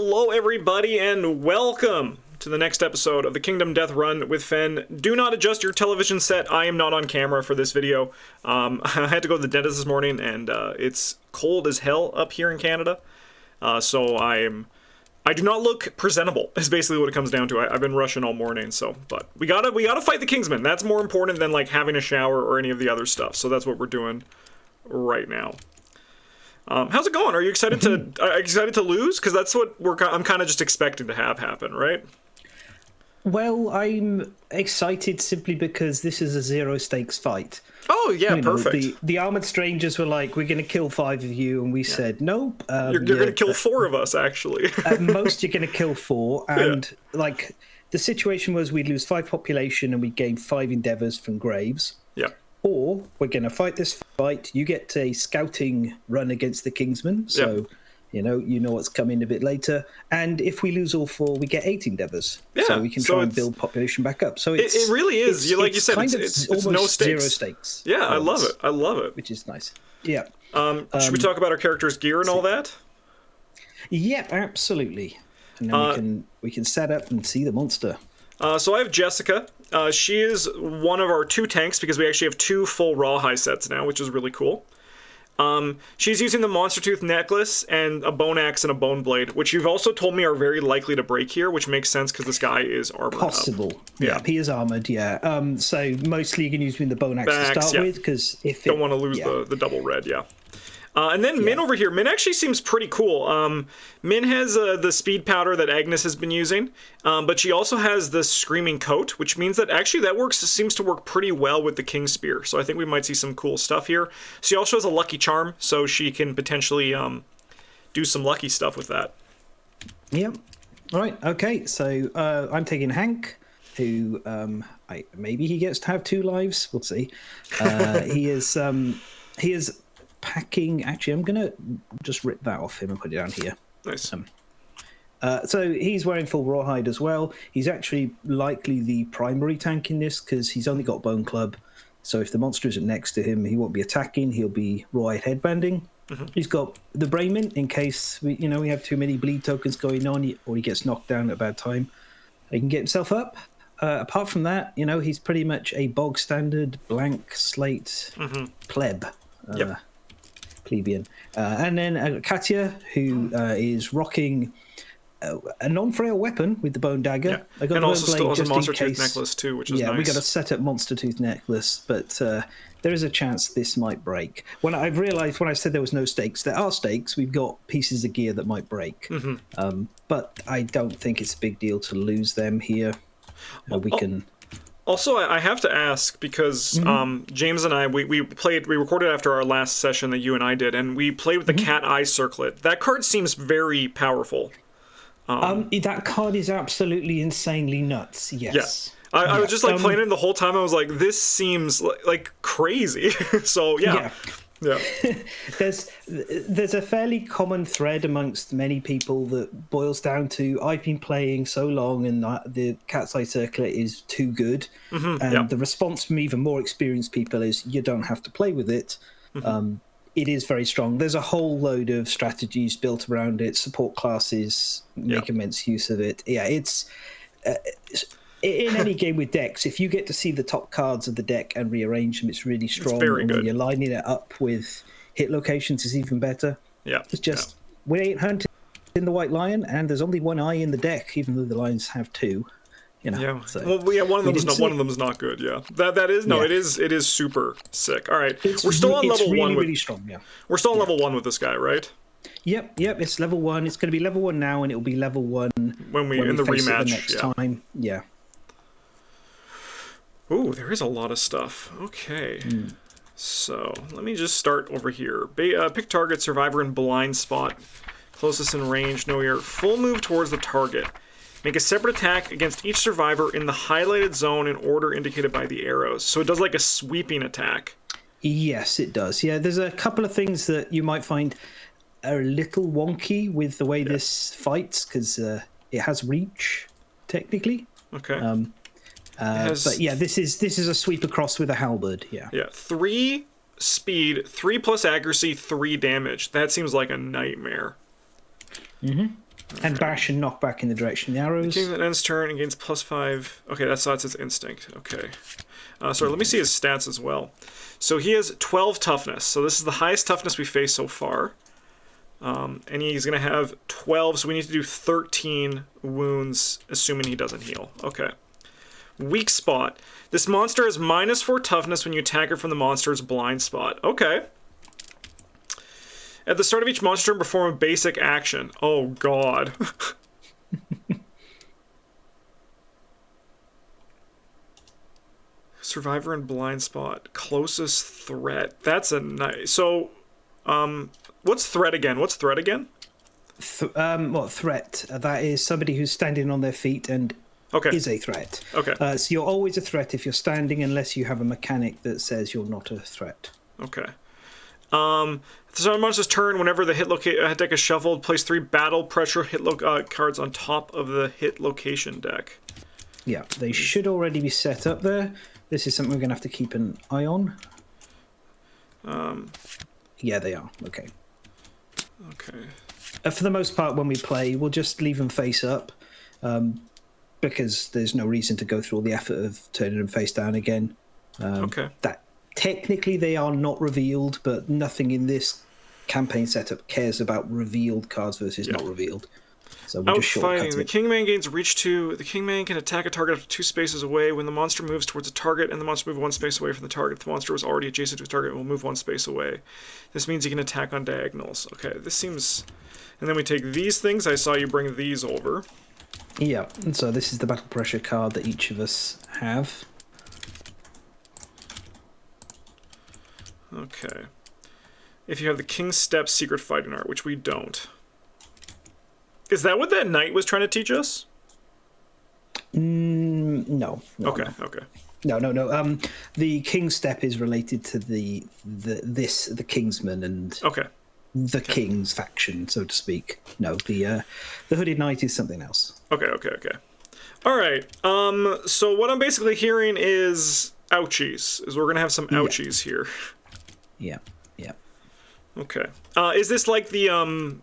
Hello, everybody, and welcome to the next episode of the Kingdom Death Run with Fen. Do not adjust your television set. I am not on camera for this video. I had to go to the dentist this morning, and it's cold as hell up here in Canada. So I do not look presentable, is basically what it comes down to. I've been rushing all morning, but we gotta fight the Kingsmen. That's more important than like having a shower or any of the other stuff. So that's what we're doing right now. How's it going? Are you excited to lose? Because that's what I'm kind of just expecting to have happen, right? Well, I'm excited simply because this is a zero stakes fight. Oh yeah, perfect. The Armored Strangers were like, "We're going to kill 5 of you," and we said, "Nope." You're going to kill 4 of us, actually. At most, you're going to kill 4, and like the situation was, we'd lose 5 population and we'd gain 5 endeavors from graves. Yeah. Or we're going to fight this fight. You get a scouting run against the Kingsmen, so you know what's coming a bit later. And if we lose all 4, we get 8 endeavors, so we can try and build population back up. So it really is. Like you said, it's almost no stakes. Zero stakes. Yeah, I love it. I love it. Which is nice. Yeah. Should we talk about our character's gear and all that? Yep, absolutely. And then we can set up and see the monster. So I have Jessica. She is one of our 2 tanks because we actually have 2 full rawhide sets now, which is really cool. She's using the Monster Tooth necklace and a bone axe and a bone blade, which you've also told me are very likely to break here, which makes sense because this guy is armored Possible. up. Yeah, he is armored, so mostly you can use him with the bone axe to start with, because if don't want to lose the double red, and then Min over here. Min actually seems pretty cool. Min has the speed powder that Agnes has been using, but she also has the screaming coat, which means that actually seems to work pretty well with the King Spear. So I think we might see some cool stuff here. She also has a lucky charm, so she can potentially do some lucky stuff with that. Yep. All right. Okay. So I'm taking Hank, who maybe he gets to have 2 lives. We'll see. He is packing. Actually, I'm gonna just rip that off him and put it down here. Nice. So he's wearing full rawhide as well. He's actually likely the primary tank in this because he's only got bone club. So if the monster isn't next to him, he won't be attacking. He'll be rawhide headbanding. Mm-hmm. He's got the Brayman in case we have too many bleed tokens going on, or he gets knocked down at a bad time. He can get himself up. Apart from that, he's pretty much a bog standard blank slate pleb. Plebeian. And then Katya, who is rocking a non-frail weapon with the bone dagger. Yeah. I got and the also still has a Monster Tooth case. necklace too, which is nice. Yeah, we got a set up Monster Tooth necklace, but there is a chance this might break. When I've realised, when I said there was no stakes, there are stakes. We've got pieces of gear that might break. Mm-hmm. But I don't think it's a big deal to lose them here. We can... Also, I have to ask because James and I we recorded after our last session that you and I did, and we played with the Cat Eye Circlet. That card seems very powerful. That card is absolutely insanely nuts. Yes. Yeah. I was just like playing it the whole time. I was like, this seems like crazy. So yeah. There's a fairly common thread amongst many people that boils down to, I've been playing so long and the Cat's Eye Circlet is too good. And the response from even more experienced people is, you don't have to play with it. It is very strong. There's a whole load of strategies built around it. Support classes make immense use of it. Yeah, it's in any game with decks, if you get to see the top cards of the deck and rearrange them, it's really strong. It's very good. When you're lining it up with hit locations, it's even better. Yeah, it's just we ain't hunting the White Lion, and there's only one eye in the deck, even though the lions have 2. So. One of them is not good. Yeah, it is super sick. All right, we're still on level 1. Really strong. Yeah, we're still on level 1 with this guy, right? Yep. It's level 1. It's going to be level 1 now, and it will be level 1 when we in the face rematch it the next time. Yeah. Ooh, there is a lot of stuff. Okay. So, let me just start over here. Pick target, survivor in blind spot. Closest in range, no ear. Full move towards the target. Make a separate attack against each survivor in the highlighted zone in order indicated by the arrows. So it does like a sweeping attack. Yes, it does. Yeah, there's a couple of things that you might find are a little wonky with the way this fights, because it has reach, technically. Okay. But yeah, this is a sweep across with a halberd. Yeah. 3 speed, 3 plus accuracy, 3 damage. That seems like a nightmare. And bash and knock back in the direction of the arrows. King that ends turn and gains +5. Okay, that's its instinct. Okay. Sorry, let me see his stats as well. So he has 12 toughness. So this is the highest toughness we faced so far. And he's going to have 12, so we need to do 13 wounds, assuming he doesn't heal. Okay. Weak spot. This monster has -4 toughness when you attack it from the monster's blind spot. Okay. At the start of each monster turn, perform a basic action. Oh, God. Survivor and blind spot. Closest threat. That's a nice... So, what's threat again? What's threat again? What threat? That is somebody who's standing on their feet and is a threat. Okay. So you're always a threat if you're standing, unless you have a mechanic that says you're not a threat. Okay. So on monster's turn, whenever the hit deck is shuffled, place 3 battle pressure cards on top of the hit location deck. Yeah, they should already be set up there. This is something we're going to have to keep an eye on. Yeah, they are. Okay. Okay. For the most part, when we play, we'll just leave them face up, because there's no reason to go through all the effort of turning them face down again. Okay. That technically they are not revealed, but nothing in this campaign setup cares about revealed cards versus not revealed. So we're just shortcutting. The Kingman gains reach 2. The Kingman can attack a target up to 2 spaces away. When the monster moves towards a target and the monster moves 1 space away from the target, if the monster was already adjacent to a target, it will move 1 space away. This means he can attack on diagonals. Okay, this seems... And then we take these things. I saw you bring these over. Yeah, and so this is the battle pressure card that each of us have. Okay. If you have the King's Step Secret Fighting Art, which we don't. Is that what that knight was trying to teach us? No. Okay. No. The King's Step is related to the Kingsman and the King's faction, so to speak. No, the Hooded Knight is something else. Okay. All right. So what I'm basically hearing is ouchies. Is we're gonna have some ouchies here. Yeah. Okay. Is this like the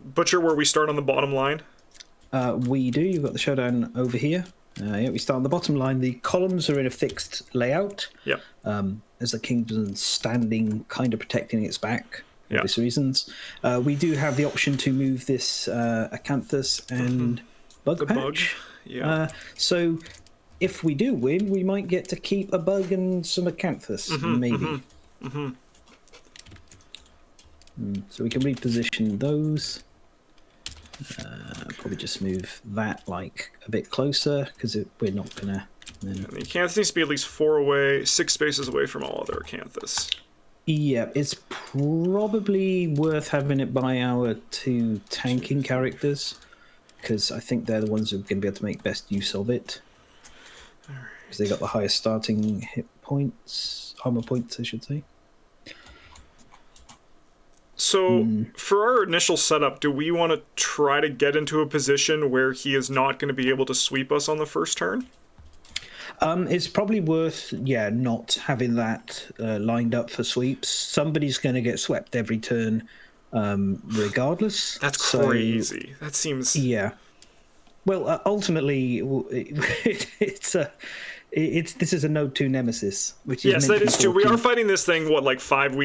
butcher where we start on the bottom line? We do. You've got the showdown over here. We start on the bottom line. The columns are in a fixed layout. Yep. As the Kingsman's standing, kind of protecting its back. For obvious reasons. We do have the option to move this Acanthus and Bug Patch. Yeah. So if we do win, we might get to keep a Bug and some Acanthus, maybe. So we can reposition those. Probably just move that like a bit closer, because we're not gonna. The Acanthus needs to be at least 4 away, 6 spaces away from all other Acanthus. Yeah, it's probably worth having it by our 2 tanking characters, because I think they're the ones who are going to be able to make best use of it. Because they got the highest starting hit points, armor points, I should say. So, for our initial setup, do we want to try to get into a position where he is not going to be able to sweep us on the first turn? It's probably worth, not having that lined up for sweeps. Somebody's going to get swept every turn, regardless. That's crazy. That seems... Yeah. Well, ultimately, this is a Node 2 nemesis, which is... Yes, that is true. We are fighting this thing, what, like 5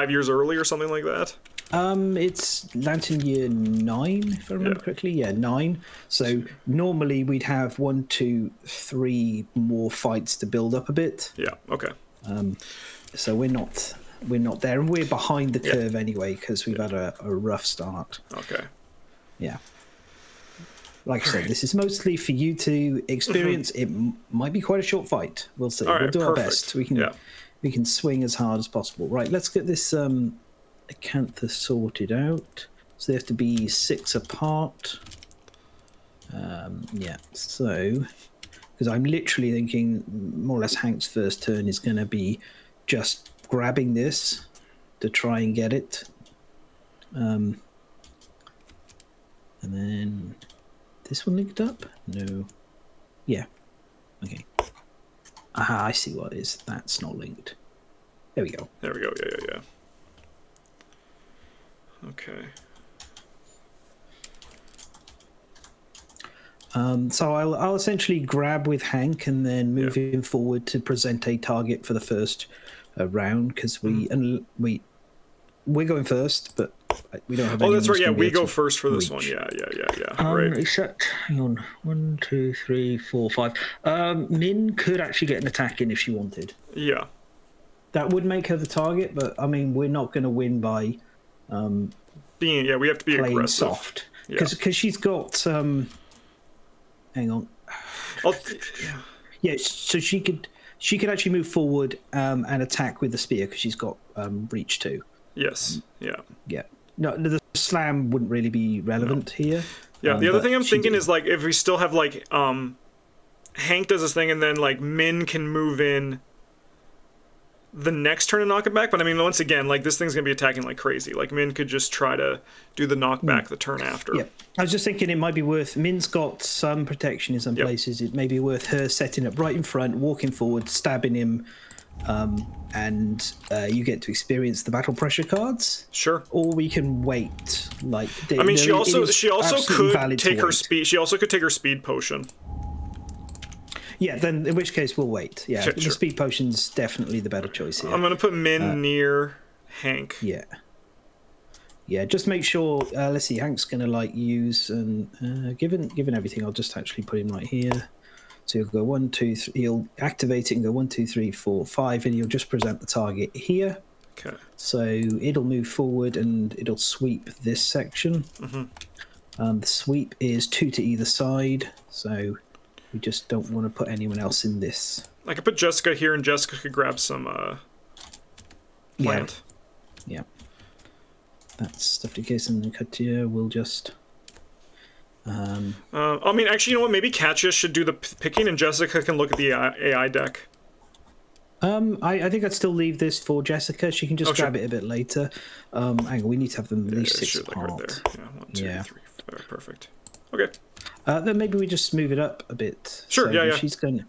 years early or something like that? It's Lantern Year 9, if I remember correctly. Yeah, 9. So normally we'd have 1, 2, 3 more fights to build up a bit. Yeah, okay. So we're not there, and we're behind the curve anyway, because we've had a rough start. Okay. Yeah. Like I said, this is mostly for you to experience. It might be quite a short fight. We'll see. We'll do our best. We can swing as hard as possible. Right, let's get this Acanthus sorted out. So they have to be 6 apart. So because I'm literally thinking more or less Hank's first turn is going to be just grabbing this to try and get it. And then this one linked up? No. Yeah. Okay. Aha, I see what it is. That's not linked. There we go. Yeah. Okay. So I'll essentially grab with Hank and then move him forward to present a target for the first round because we're going first, but we don't have. Oh, that's right. Yeah, we go first for this one. Yeah. Right. Except, hang on, 1, 2, 3, 4, 5. Min could actually get an attack in if she wanted. Yeah. That would make her the target, but I mean, we're not going to win by we have to be playing aggressive. soft because she's got. Hang on. Yeah, so she could actually move forward and attack with the spear because she's got reach 2. Yes. Yeah. No, the slam wouldn't really be relevant here. Yeah. The other thing I'm thinking is like if we still have like Hank does this thing and then like Min can move in the next turn and knock it back. But I mean, once again, like this thing's gonna be attacking like crazy. Like Min could just try to do the knockback the turn after. Yeah. I was just thinking it might be worth. Min's got some protection in some places. It may be worth her setting up right in front, walking forward, stabbing him. And you get to experience the battle pressure cards. Sure. Or we can wait. Like I mean, she also could take her speed. She also could take her speed potion. Yeah, then in which case we'll wait. Yeah, Sure. The speed potion's definitely the better choice here. I'm gonna put Min near Hank. Yeah. Yeah, just make sure. Let's see, Hank's gonna like use and given everything, I'll just actually put him right here. So he'll go 1, 2, 3. He'll activate it and go 1, 2, 3, 4, 5, and he'll just present the target here. Okay. So it'll move forward and it'll sweep this section. The sweep is 2 to either side, so we just don't want to put anyone else in this. I could put Jessica here, and Jessica could grab some plant. Yeah. That's stuff in case, and then Katya will just. I mean, actually, you know what? Maybe Katya should do the picking, and Jessica can look at the AI deck. I think I'd still leave this for Jessica. She can just grab it a bit later. Hang on, we need to have them at least 6 apart. Like right there. Yeah, 1, 2, 3, 4. Perfect. Okay. Then maybe we just move it up a bit. Sure. So yeah. She's going.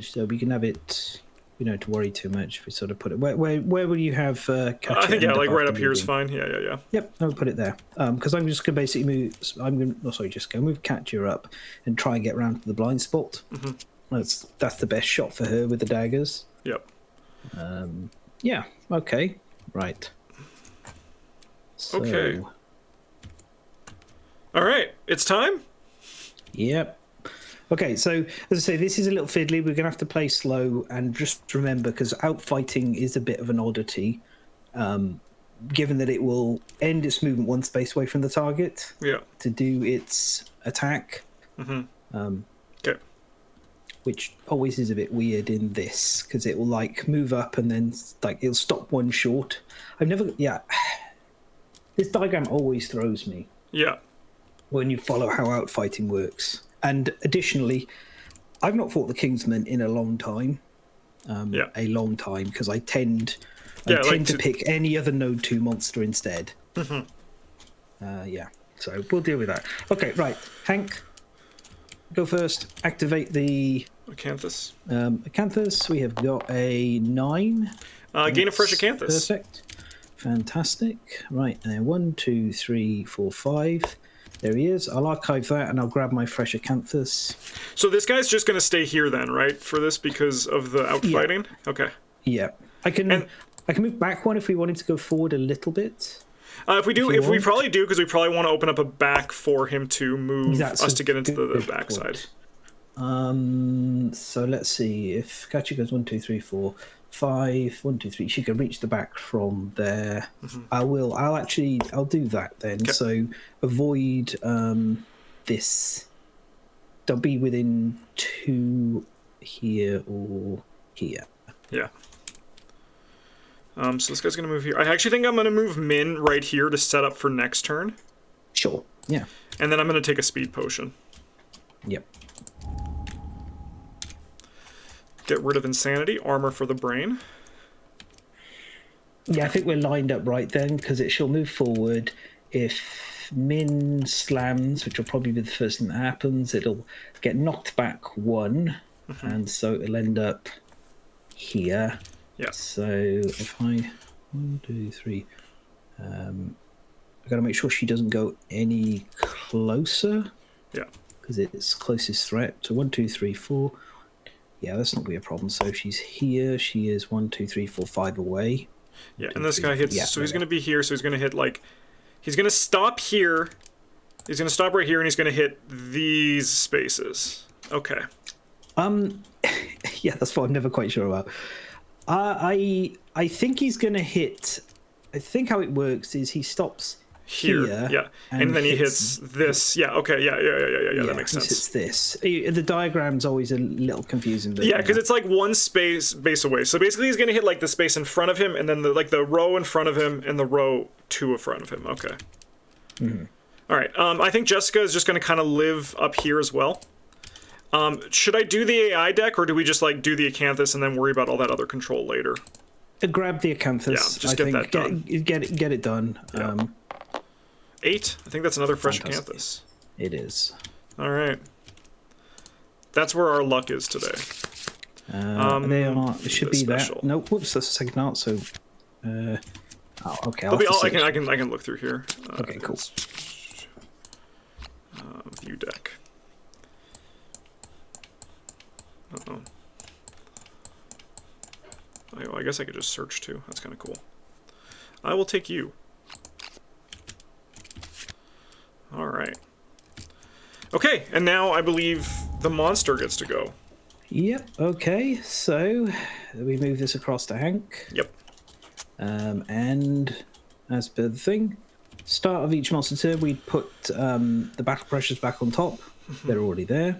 So we can have it. You don't have to worry too much if we sort of put it. Where will you have? Katya I think like right up here is fine. Yeah. Yep, I'll put it there. Because I'm just going to basically move. Just go move Katya up and try and get around to the blind spot. That's the best shot for her with the daggers. Yep. Yeah. Okay. Right. So, okay. All right. It's time. Yep. Okay, so as I say, this is a little fiddly. We're going to have to play slow and just remember, because outfighting is a bit of an oddity, given that it will end its movement 1 space away from the target to do its attack. Okay. Which always is a bit weird in this, because it will like move up and then like it'll stop 1 short. This diagram always throws me. Yeah. When you follow how outfighting works. And additionally, I've not fought the Kingsman in a long time. A long time, because I tend to pick any other Node 2 monster instead. So we'll deal with that. Okay, right. Hank, go first. Activate the Acanthus. Acanthus. We have got a 9. Gain a fresh Acanthus. Perfect. Fantastic. Right, and 1, 2, 3, 4, 5. There he is. I'll archive that and I'll grab my fresh Acanthus. So this guy's just going to stay here then, right? For this because of the outfighting? Yeah. Okay. Yeah. I can move back 1 if we wanted to go forward a little bit. If we probably do, because we probably want to open up a back for him to move us to get into the backside. So let's see. If Katya goes 1, 2, 3, 4, 5, 1, 2, 3, she can reach the back from there. I'll do that then. Okay. So avoid this. Don't be within 2 here or here. Yeah. So this guy's gonna move here. I actually think I'm gonna move Min right here to set up for next turn. Sure. Yeah. And then I'm gonna take a speed potion. Yep. Get rid of insanity, armor for the brain. Yeah, I think we're lined up right then, because she'll move forward. If Min slams, which will probably be the first thing that happens, it'll get knocked back 1, and so it'll end up here. Yeah. So if I 1, 2, 3, I've got to make sure she doesn't go any closer. Yeah. because it's closest threat. So 1, 2, 3, 4. Yeah, that's not going to be a problem. So if she's here, she is 1, 2, 3, 4, 5 away. Yeah, 1, 2, and this 3, guy hits. yeah, So he's going to be here. So he's going to hit like. He's going to stop here. He's going to stop right here, and he's going to hit these spaces. Okay. Yeah, that's what I'm never quite sure about. I think he's going to hit. I think how it works is he stops here, yeah, and then he hits this. Yeah, okay, yeah, that makes sense. It's this. The diagram's always a little confusing. But, yeah, because it's like one space base away. So basically, he's gonna hit like the space in front of him, and then the row in front of him, and the row to in front of him. Okay. Mm-hmm. All right. I think Jessica is just gonna kind of live up here as well. Should I do the AI deck, or do we just like do the Acanthus and then worry about all that other control later? Grab the Acanthus. Yeah, just get that done. Get it done. Yeah. 8? I think that's another fresh Acanthus. It is. All right. That's where our luck is today. They are. It should be special. that. No, whoops, that's the second art. So, okay. I can look through here. Okay, cool. View deck. Uh-oh. Oh, I guess I could just search too. That's kind of cool. I will take you. All right. Okay, and now I believe the monster gets to go. Yep. Okay. So we move this across to Hank. Yep. And as per the thing, start of each monster turn, we put the battle pressures back on top. They're already there.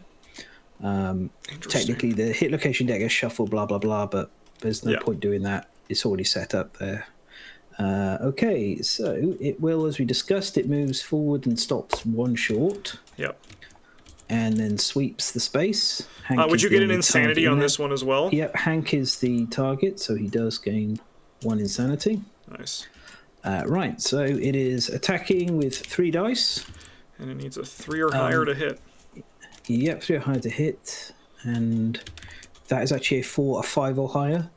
Technically, the hit location deck gets shuffled, blah blah blah, but there's no point doing that. It's already set up there. Okay, so it will, as we discussed, it moves forward and stops one short. Yep. And then sweeps the space. Would you get an insanity on this one as well? Yep, Hank is the target, so he does gain 1 insanity. Nice. Right, so it is attacking with 3 dice. And it needs a 3 or higher to hit. Yep, 3 or higher to hit. And that is actually a 4 or 5 or higher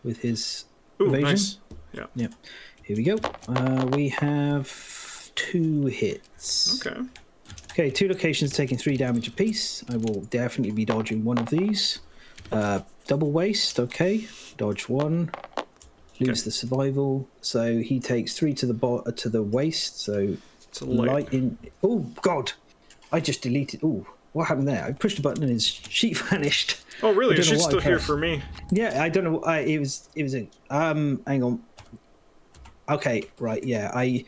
with his evasion. Nice. Yeah. Yep. Here we go. We have 2 hits. Okay. Okay, 2 locations taking 3 damage apiece. I will definitely be dodging one of these. Double waste, okay. Dodge 1. Lose the survival. So he takes 3 to the waist. So it's a light. in. Oh God! I just deleted. Oh, what happened there? I pushed a button and his sheet vanished. Oh really? She's still here for me. Yeah, I don't know. It was a. Hang on. Okay, right. Yeah, I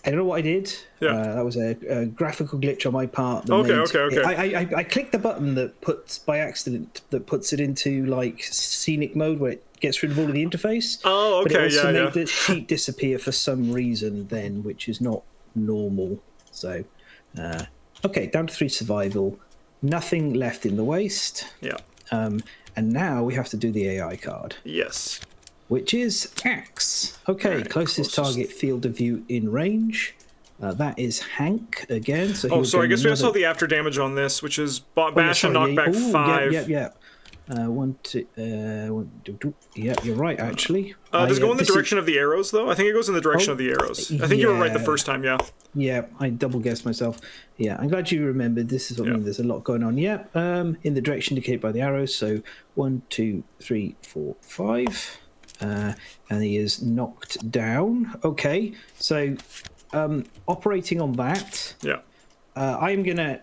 don't know what I did. Yeah. That was a graphical glitch on my part. Okay. I clicked the button that puts by accident that puts it into like scenic mode where it gets rid of all of the interface. Oh, okay. But it also made the sheet disappear for some reason then, which is not normal. So, okay, down to 3 survival. Nothing left in the waist. Yeah. And now we have to do the AI card. Yes. Which is Axe. Okay, right, closest target field of view in range. That is Hank again. So I guess we also have the after damage on this, which is bash and knockback 5. Yeah. 1, 2, 1, 2. Yeah, you're right, actually. Does it go in the direction of the arrows, though? I think it goes in the direction of the arrows. I think you were right the first time, yeah. Yeah, I double guessed myself. Yeah, I'm glad you remembered. This is what I mean. There's a lot going on. Yeah, in the direction indicated by the arrows. So 1, 2, 3, 4, 5. And he is knocked down. Okay, so operating on that, I'm gonna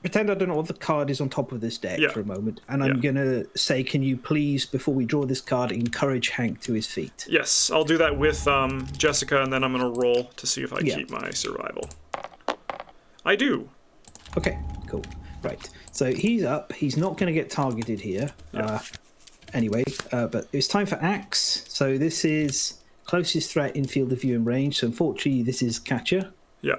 pretend I don't know what the card is on top of this deck for a moment, and I'm gonna say, can you please, before we draw this card, encourage Hank to his feet? Yes, I'll do that with Jessica, and then I'm gonna roll to see if I keep my survival. I do. Okay, cool. Right, so he's up. He's not gonna get targeted here. Anyway, but it's time for Axe. So this is closest threat in field of view and range. So unfortunately, this is Catcher. Yeah.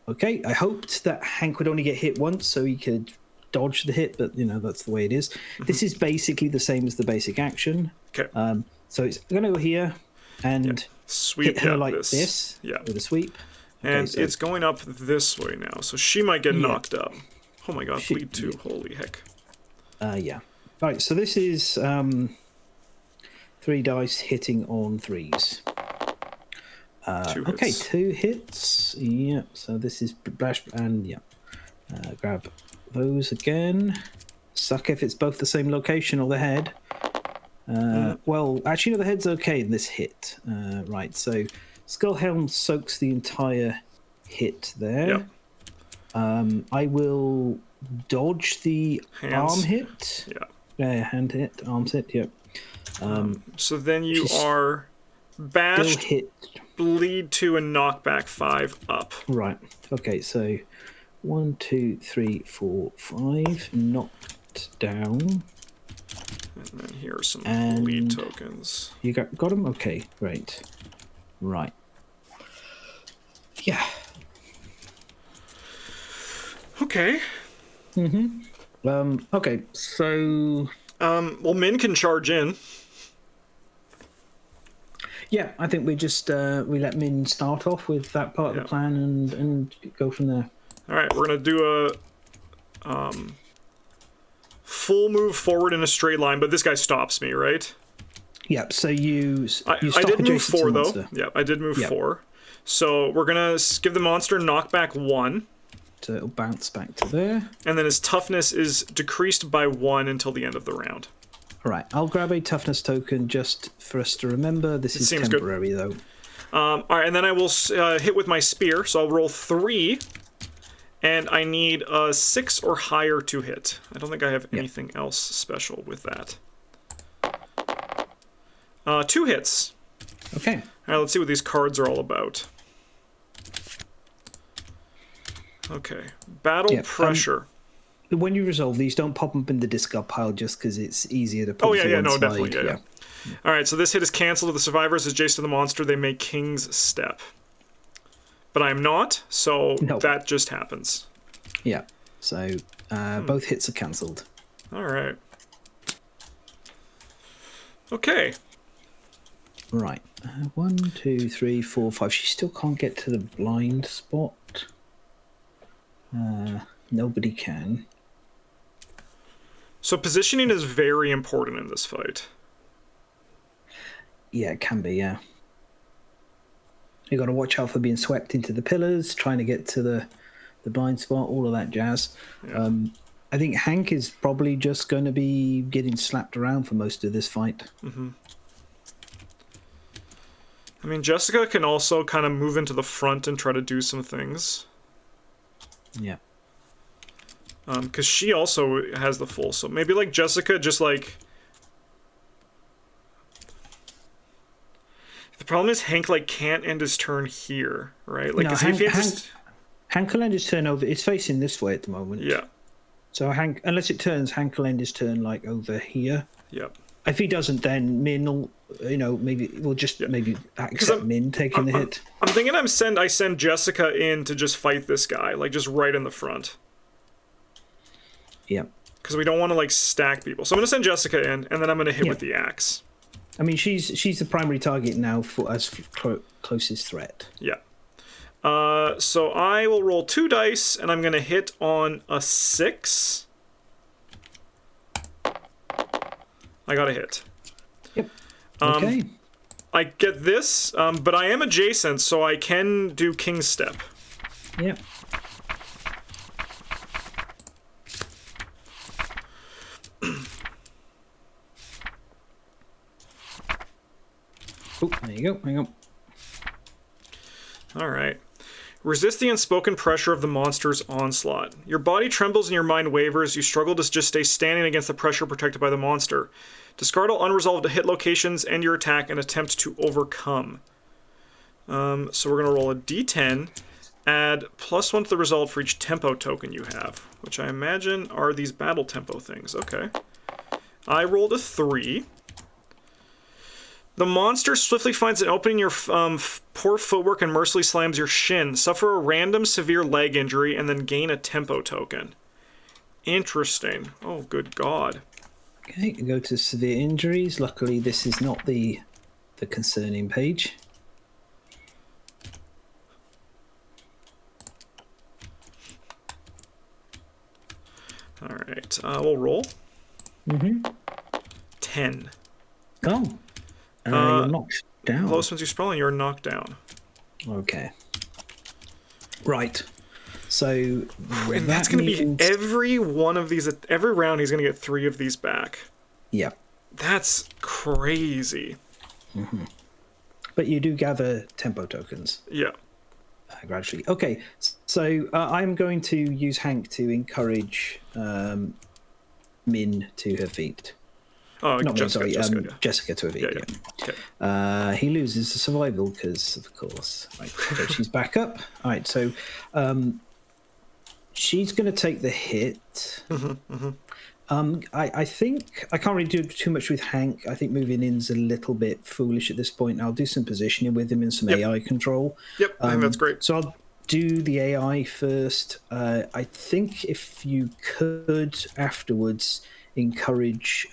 Okay, I hoped that Hank would only get hit once so he could dodge the hit, but, that's the way it is. This is basically the same as the basic action. Okay. So it's going to go here and sweep hit her like this with a sweep. Okay, and it's going up this way now, so she might get knocked up. Oh my god, bleed 2. Holy heck. Yeah. Right, so this is 3 dice hitting on 3s. 2 hits. Okay, 2 hits. Yeah, so this is bash and yeah. Grab those again. Suck if it's both the same location or the head. Well, actually, no, the head's okay in this hit. Right, so Skull Helm soaks the entire hit there. Yep. I will dodge the arm hit. Yeah. Hand hit, arms hit, yep. So then you are bashed, hit. bleed 2, and knockback 5 up. Right, okay, so 1, 2, 3, 4, 5. Knocked down. And then here are some And bleed tokens. You got them? Okay, great. Right. Yeah. Okay. Okay, so... well, Min can charge in. Yeah, I think we just we let Min start off with that part of the plan and go from there. All right, we're gonna do a full move forward in a straight line, but this guy stops me, right? Yep. So you I stop did move adjacent to 4 the though. monster. Yeah, I did move 4. So we're gonna give the monster knockback 1. So it'll bounce back to there. And then his toughness is decreased by 1 until the end of the round. All right, I'll grab a toughness token just for us to remember. This is temporary, though. All right, and then I will hit with my spear. So I'll roll 3, and I need a 6 or higher to hit. I don't think I have anything else special with that. 2 hits. Okay. All right, let's see what these cards are all about. Okay, battle pressure. When you resolve these, don't pop them in the discard pile just because it's easier to put to one side. Definitely, yeah. All right, so this hit is canceled. If the survivor is adjacent to the monster, they make King's Step. But I'm not, so that just happens. Yeah, so both hits are cancelled. All right. Okay. Right. 1, 2, 3, 4, 5. She still can't get to the blind spot. Nobody can. So positioning is very important in this fight. Yeah, it can be, yeah. You got to watch out for being swept into the pillars, trying to get to the blind spot, all of that jazz. Yeah. I think Hank is probably just going to be getting slapped around for most of this fight. Mm-hmm. I mean, Jessica can also kind of move into the front and try to do some things. Yeah. Because she also has the full, so maybe like Jessica just like... The problem is Hank like can't end his turn here, right? Like, no, Hank will end his turn over. It's facing this way at the moment. Yeah. So Hank, unless it turns, Hank will end his turn like over here. Yep. If he doesn't, then Min will, maybe we'll just maybe accept Min taking the hit. I'm thinking I send Jessica in to just fight this guy, like just right in the front. Yeah. Because we don't want to like stack people. So I'm gonna send Jessica in, and then I'm gonna hit with the axe. I mean, she's the primary target now as closest threat. Yeah. So I will roll 2 dice, and I'm gonna hit on a 6. I got a hit. Yep. Okay. I get this, but I am adjacent, so I can do King's Step. Yep. Oh, there you go. Hang on. All right. Resist the unspoken pressure of the monster's onslaught. Your body trembles and your mind wavers. You struggle to just stay standing against the pressure protected by the monster. Discard all unresolved hit locations and your attack and attempt to overcome. So we're going to roll a d10. Add +1 to the result for each tempo token you have, which I imagine are these battle tempo things. Okay. I rolled a 3. The monster swiftly finds an opening in your poor footwork and mercilessly slams your shin. Suffer a random severe leg injury and then gain a tempo token. Interesting. Oh, good God. Okay, go to severe injuries. Luckily, this is not the concerning page. All right, we'll roll. 10. Oh. You're knocked down. Lowest ones you sprawling, you're knocked down. Okay. Right. So And that's going to be every one of these. Every round, he's going to get 3 of these back. Yeah. That's crazy. But you do gather tempo tokens. Yeah. Gradually. Okay. So I'm going to use Hank to encourage Min to her feet. Oh, Not Jessica, Min, sorry. Jessica, yeah. Jessica to her feet. Yeah. Okay. He loses the survival because, of course. Right. So she's back up. All right. So she's going to take the hit. I think I can't really do too much with Hank. I think moving in's a little bit foolish at this point. I'll do some positioning with him and some AI control. Yep, I think that's great. So I'll do the AI first. I think if you could afterwards encourage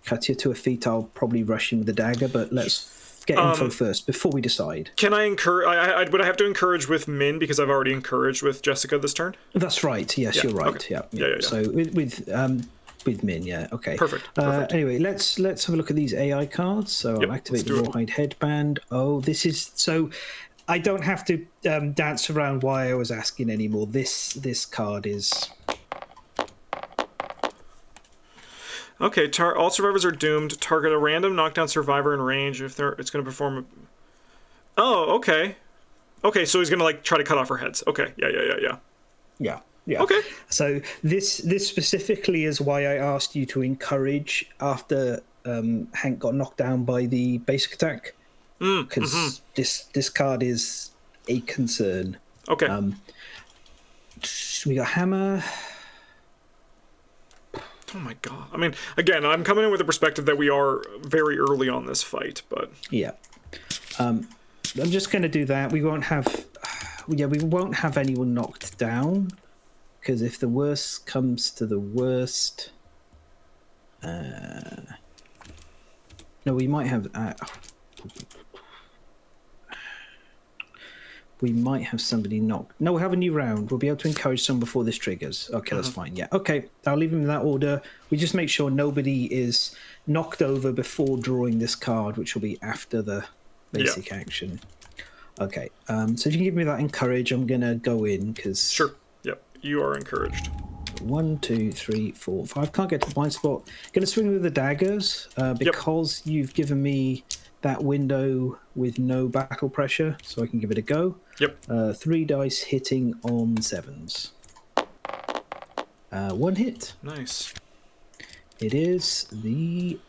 Katya to her feet, I'll probably rush in with the dagger, but let's get info first before we decide. Can I encourage? Would I have to encourage with Min because I've already encouraged with Jessica this turn? That's right. Yes, you're right. Okay. Yeah. So with Min, yeah. Okay. Perfect. Anyway, let's have a look at these AI cards. So I'll activate the Rawhide Headband. Oh, this is so. I don't have to dance around why I was asking anymore. This card is. Okay, all survivors are doomed. Target a random knockdown survivor in range if it's going to perform. Oh, okay. Okay, so he's going to like try to cut off her heads. Okay, yeah. Okay. So this specifically is why I asked you to encourage after Hank got knocked down by the basic attack, because this card is a concern. Okay. We got hammer. Oh my god. I mean, again, I'm coming in with the perspective that we are very early on this fight, but... Yeah. I'm just going to do that. We won't have... we won't have anyone knocked down, because if the worst comes to the worst... no, we might have... we might have somebody knocked. No, we'll have a new round. We'll be able to encourage some before this triggers. Okay, that's fine. Yeah. Okay, I'll leave them in that order. We just make sure nobody is knocked over before drawing this card, which will be after the basic action. Okay. So if you can give me that encourage, I'm gonna go in because. Sure. Yep. You are encouraged. 1, 2, 3, 4, 5. Can't get to the blind spot. Gonna swing with the daggers because you've given me that window with no battle pressure, so I can give it a go. Yep. 3 dice hitting on 7s. 1 hit. Nice. It is the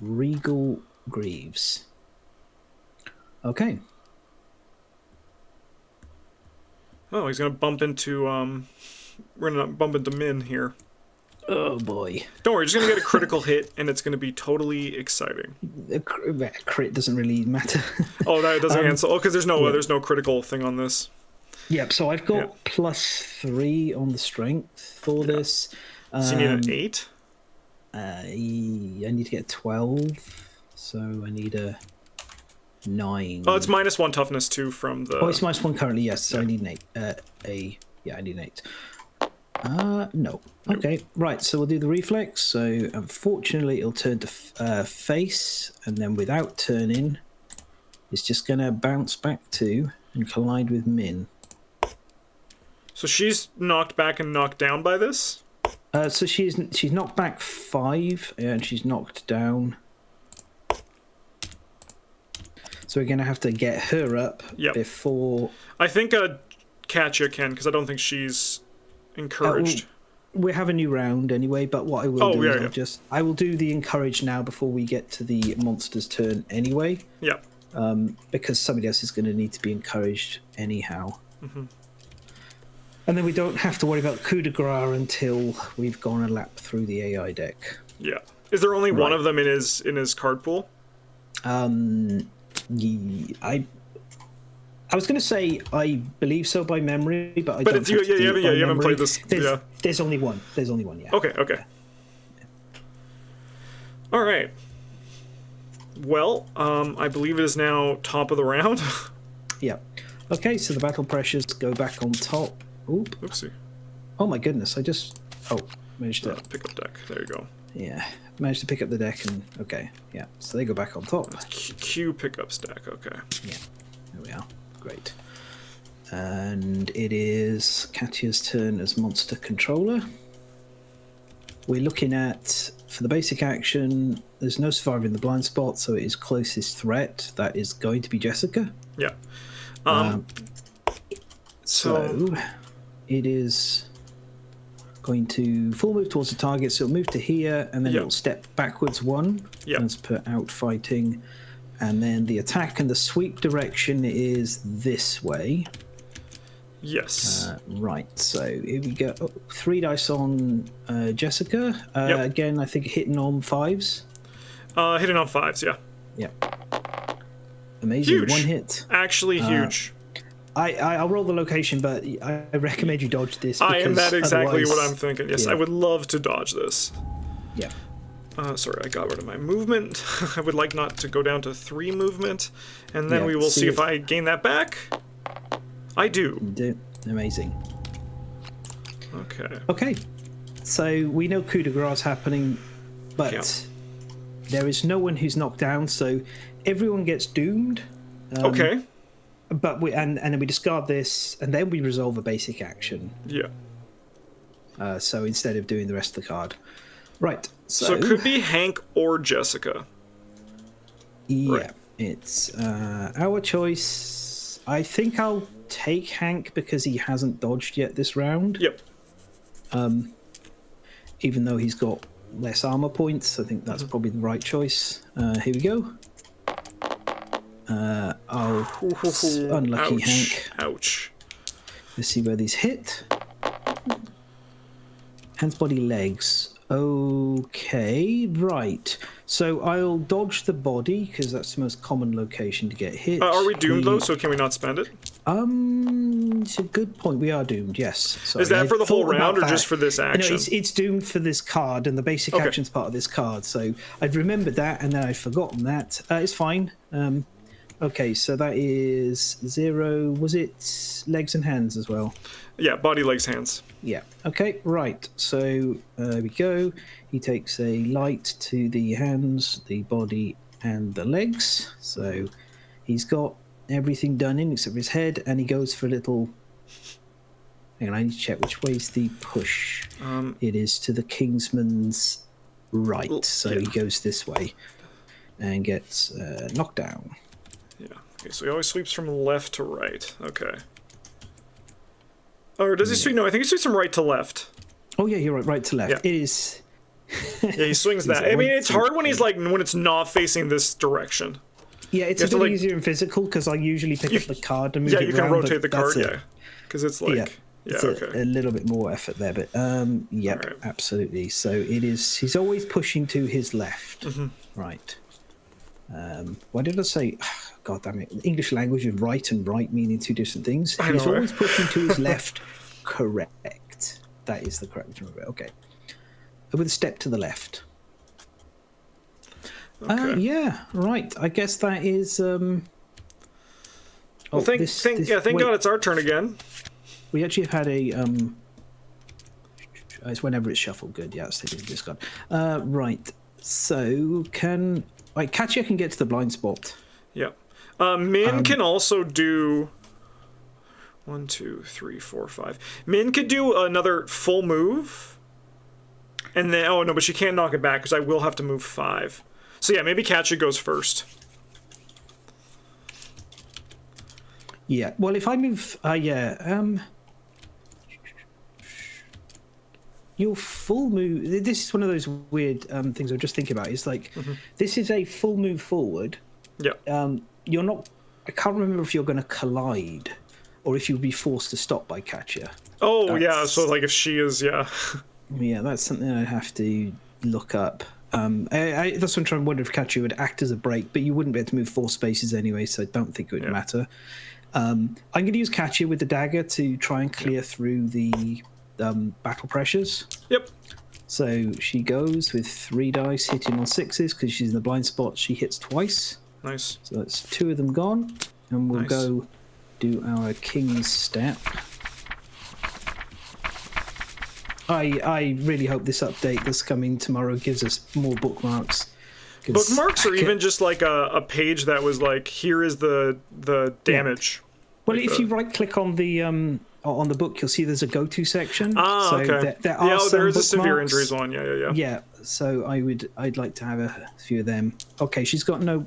Regal Greaves. Okay. Oh, he's gonna bump into we're gonna bump into Min here. Oh boy. Don't worry, just gonna get a critical hit, and it's gonna be totally exciting. Crit doesn't really matter. Oh, that doesn't cancel. Oh, because there's no critical thing on this. Yep. So I've got +3 on the strength for this. So you need an 8. I need to get 12, so I need a 9. Oh, it's -1 toughness too from the. Oh, it's -1 currently. Yes, so I need an 8. I need an 8. No. Okay, right, so we'll do the reflex. So unfortunately it'll turn to face, and then without turning it's just going to bounce back 2 and collide with Min. So she's knocked back and knocked down by this? So she's knocked back 5 and she's knocked down. So we're going to have to get her up before... I think Katya can, because I don't think she's encouraged. We have a new round anyway, but what I will do is I will do the encourage now before we get to the monster's turn anyway. Yeah. Because somebody else is going to need to be encouraged anyhow. And then we don't have to worry about coup de grace until we've gone a lap through the AI deck. Yeah. Is there only one of them in his card pool? I was going to say I believe so by memory, but I don't. You haven't played this. There's only one. There's only one. Yeah. Okay. All right. Well, I believe it is now top of the round. Yeah. Okay, so the battle pressures go back on top. Oop. Oopsie. Oh my goodness! I just managed to pick up deck. There you go. Yeah, managed to pick up the deck and so they go back on top. Q pickup stack. Okay. Yeah. There we are. Great. And it is Katya's turn as monster controller. We're looking at, for the basic action, there's no survivor in the blind spot, so it is closest threat. That is going to be Jessica. Yeah. So it is going to full move towards the target, so it'll move to here, and then it'll step backwards one, as per out fighting. And then the attack and the sweep direction is this way. Yes. Right, so here we go. 3 dice on Jessica. Again, I think hitting on 5s. Hitting on 5s, yeah. Yeah. Amazing. Huge. 1 hit. Actually huge. I'll roll the location, but I recommend you dodge this. I am that exactly otherwise, what I'm thinking. Yes, I would love to dodge this. Yeah. Sorry, I got rid of my movement. I would like not to go down to 3 movement. And then we will see if I gain that back. I do. Amazing. Okay. Okay. So we know coup de grace happening, but there is no one who's knocked down, so everyone gets doomed. Okay. But and then we discard this, and then we resolve a basic action. Yeah. So instead of doing the rest of the card. Right. So it could be Hank or Jessica. Yeah. Right. It's our choice. I think I'll take Hank because he hasn't dodged yet this round. Yep. Even though he's got less armor points, I think that's probably the right choice. Here we go. Unlucky Ouch. Hank. Ouch. Let's see where these hit. Hands, body, legs. Okay, right. So I'll dodge the body because that's the most common location to get hit. Are we doomed though? So can we not spend it? It's a good point. We are doomed. Yes. Sorry, Is that for the whole round or just for this action? No, it's doomed for this card, and the basic action's part of this card. So I'd remembered that, and then I'd forgotten that. It's fine. Okay, so that is 0. Was it legs and hands as well? Yeah, body, legs, hands. Yeah. Okay, right. So there we go. He takes a light to the hands, the body, and the legs. So he's got everything done in except for his head, and he goes for a little... Hang on, I need to check which way's the push. It is to the Kingsman's right. So he goes this way and gets knocked down. Yeah. Okay, so he always sweeps from left to right. Okay. Or does he sweep? No, I think he sweeps from right to left. Oh yeah, you're right. Right to left. Yeah. It is. Yeah, he swings that. I mean, it's hard when he's like when it's not facing this direction. Yeah, it's a bit easier in physical because I usually pick up the card and move it around. Yeah, you can rotate the card. Yeah, because it's like it's a little bit more effort there, but yep, right. Absolutely. So it is. He's always pushing to his left. Right. Why did I say? God damn it! English language of right and right meaning 2 different things. He's always pushing to his left. Correct. That is the correct term. Okay. With a step to the left. Okay. Yeah. Right. I guess that is. Well, thank God it's our turn again. We actually have had a. It's whenever it's shuffled. Good. Yeah, it's taking this card. Right. So Katya can get to the blind spot. Yeah. Min can also do 1, 2, 3, 4, 5. Min could do another full move. And then, oh no, but she can't knock it back because I will have to move 5. So yeah, maybe Katya goes first. Yeah. Well, if I move, your full move. This is one of those weird things I'm just thinking about. It's like this is a full move forward. Yeah. You're not. I can't remember if you're going to collide, or if you'll be forced to stop by Katya. Oh yeah. So like if she is, yeah. Yeah, that's something I have to look up. That's what I'm trying to wonder if Katya would act as a break, but you wouldn't be able to move 4 spaces anyway, so I don't think it would matter. I'm going to use Katya with the dagger to try and clear through the battle pressures. Yep. So she goes with 3 dice, hitting on 6s because she's in the blind spot. She hits twice. Nice. So that's 2 of them gone, and we'll go do our king's step. I really hope this update that's coming tomorrow gives us more bookmarks. Bookmarks, or even just like a page that was like, here is the damage. Yeah. Well, like if you right-click on the book, you'll see there's a go-to section. Ah, so okay. There are some there is a severe bookmarks. injuries one. Yeah. Yeah, so I'd like to have a few of them. Okay, she's got no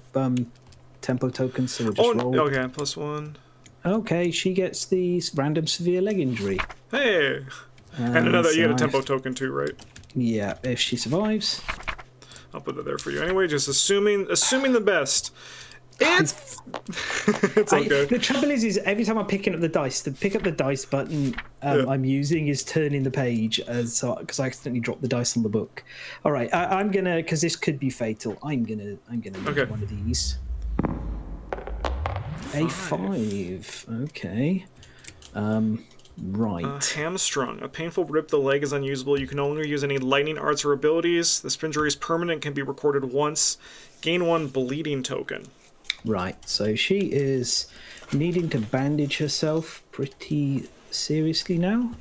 tempo tokens, so we'll just roll. Okay, +1. Okay, she gets the random severe leg injury. Hey, and another. You get a tempo token too, right? Yeah, if she survives. I'll put that there for you anyway. Just assuming the best. It's okay. The trouble is every time I'm picking up the dice, the pick up the dice button I'm using is turning the page, because I accidentally dropped the dice on the book. All right, I'm gonna, because this could be fatal. I'm gonna make one of these. A5. Okay. Right. Hamstrung. A painful rip the leg is unusable. You can only use any lightning arts or abilities. This injury is permanent, can be recorded once. Gain 1 bleeding token. Right, so she is needing to bandage herself pretty seriously now.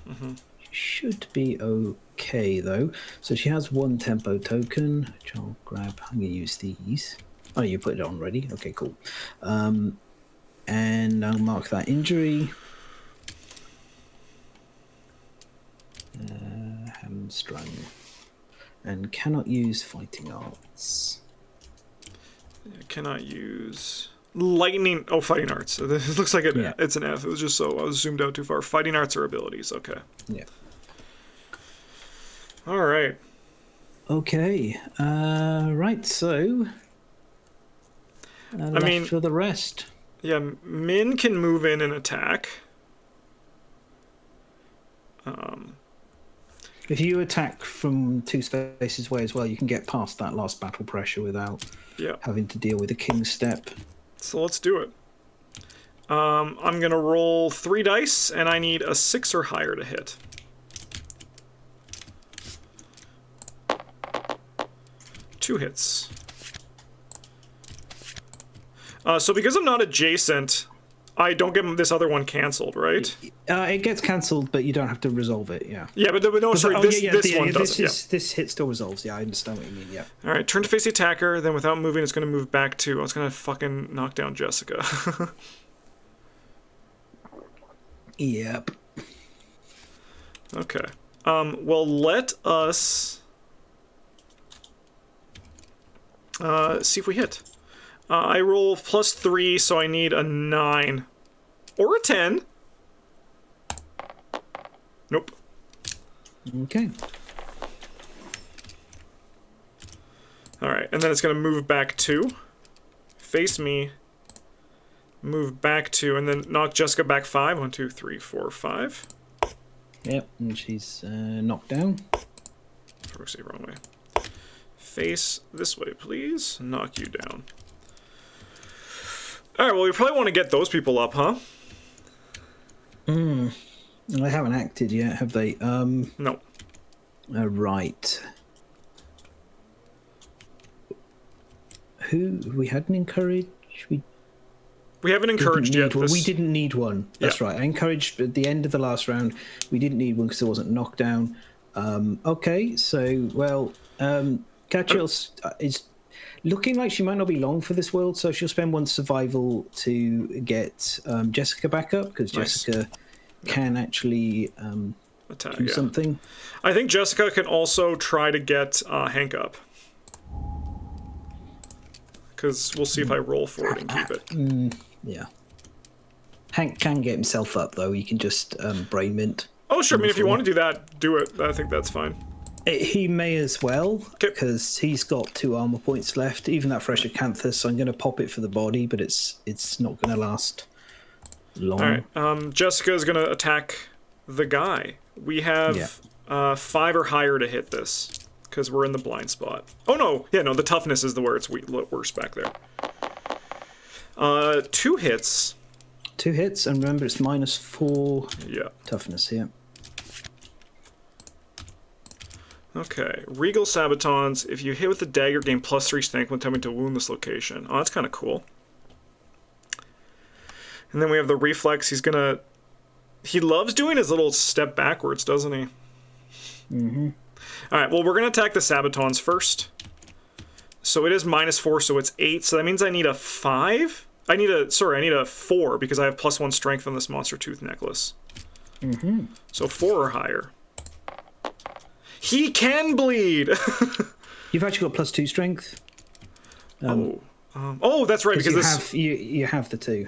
Should be okay, though. So she has 1 tempo token, which I'll grab. I'm going to use these. Oh, you put it on already? Okay, cool. And I'll mark that injury. Hamstrung. And cannot use fighting arts. Cannot use lightning. Oh, fighting arts. It looks like it's an F. It was just so I was zoomed out too far. Fighting arts or abilities. Okay. Yeah. All right. Okay. Right. So. I mean, for the rest. Yeah, Min can move in and attack. If you attack from 2 spaces away as well, you can get past that last battle pressure without having to deal with a king's step. So let's do it. I'm going to roll 3 dice, and I need a 6 or higher to hit. Two hits. So because I'm not adjacent, I don't get this other one canceled, right? It gets cancelled, but you don't have to resolve it, yeah. Yeah, but no, sorry, this one doesn't. This hit still resolves, yeah, I understand what you mean, yeah. Alright, turn to face the attacker, then without moving, it's going to move back 2. I was going to fucking knock down Jessica. Yep. Okay. Well, let us see if we hit. I roll +3, so I need a 9. Or a 10. Nope. Okay. Alright, and then it's going to move back 2. Face me. Move back 2, and then knock Jessica back 5. 1, 2, 3, 4, 5. Yep, and she's knocked down. Say wrong way. Face this way, please. Knock you down. Alright, well, we probably want to get those people up, huh? They haven't acted yet, have they? No. Right. Who we hadn't encouraged? We haven't encouraged yet. We didn't need one. That's right. I encouraged at the end of the last round. We didn't need one because there wasn't knockdown. Okay, so well, Catullus is looking like she might not be long for this world, so she'll spend 1 survival to get Jessica back up, because Jessica can actually attack, do something. I think Jessica can also try to get Hank up. Because we'll see if I roll for it and keep it. Yeah. Hank can get himself up, though. He can just brain mint. Oh, sure. I mean, if you want to do that, do it. I think that's fine. He may as well, because he's got 2 armor points left. Even that fresh acanthus, so I'm going to pop it for the body, but it's not going to last long. All right. Jessica is going to attack the guy. We have 5 or higher to hit this, because we're in the blind spot. Oh, no. Yeah, no, the toughness is where it's worse back there. 2 hits. 2 hits, and remember it's -4 toughness here. Okay, Regal Sabatons. If you hit with the dagger, gain +3 strength when attempting to wound this location. Oh, that's kind of cool. And then we have the reflex. He loves doing his little step backwards, doesn't he? Mm-hmm. All right, well, we're going to attack the Sabatons first. So it is -4, so it's 8. So that means I need a 5. I need a 4 because I have +1 strength on this monster tooth necklace. So 4 or higher. He can bleed. You've actually got +2 strength. Oh, that's right, because you have the 2.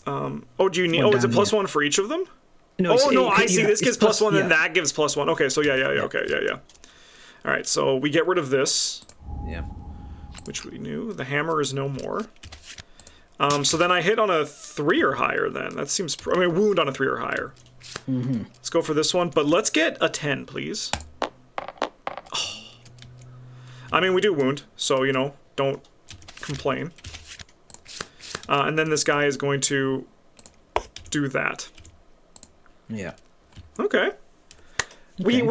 Oh, do you need? Oh, is it +1 for each of them? No, I see. This gives +1, then that gives +1. Okay, so yeah. Okay, yeah. All right, so we get rid of this. Yeah. Which we knew. The hammer is no more. So then I hit on a 3 or higher. Then that seems. Wound on a 3 or higher. Let's go for this one, but let's get a 10, please. Oh. We do wound, so don't complain. And then this guy is going to do that. Yeah. Okay. We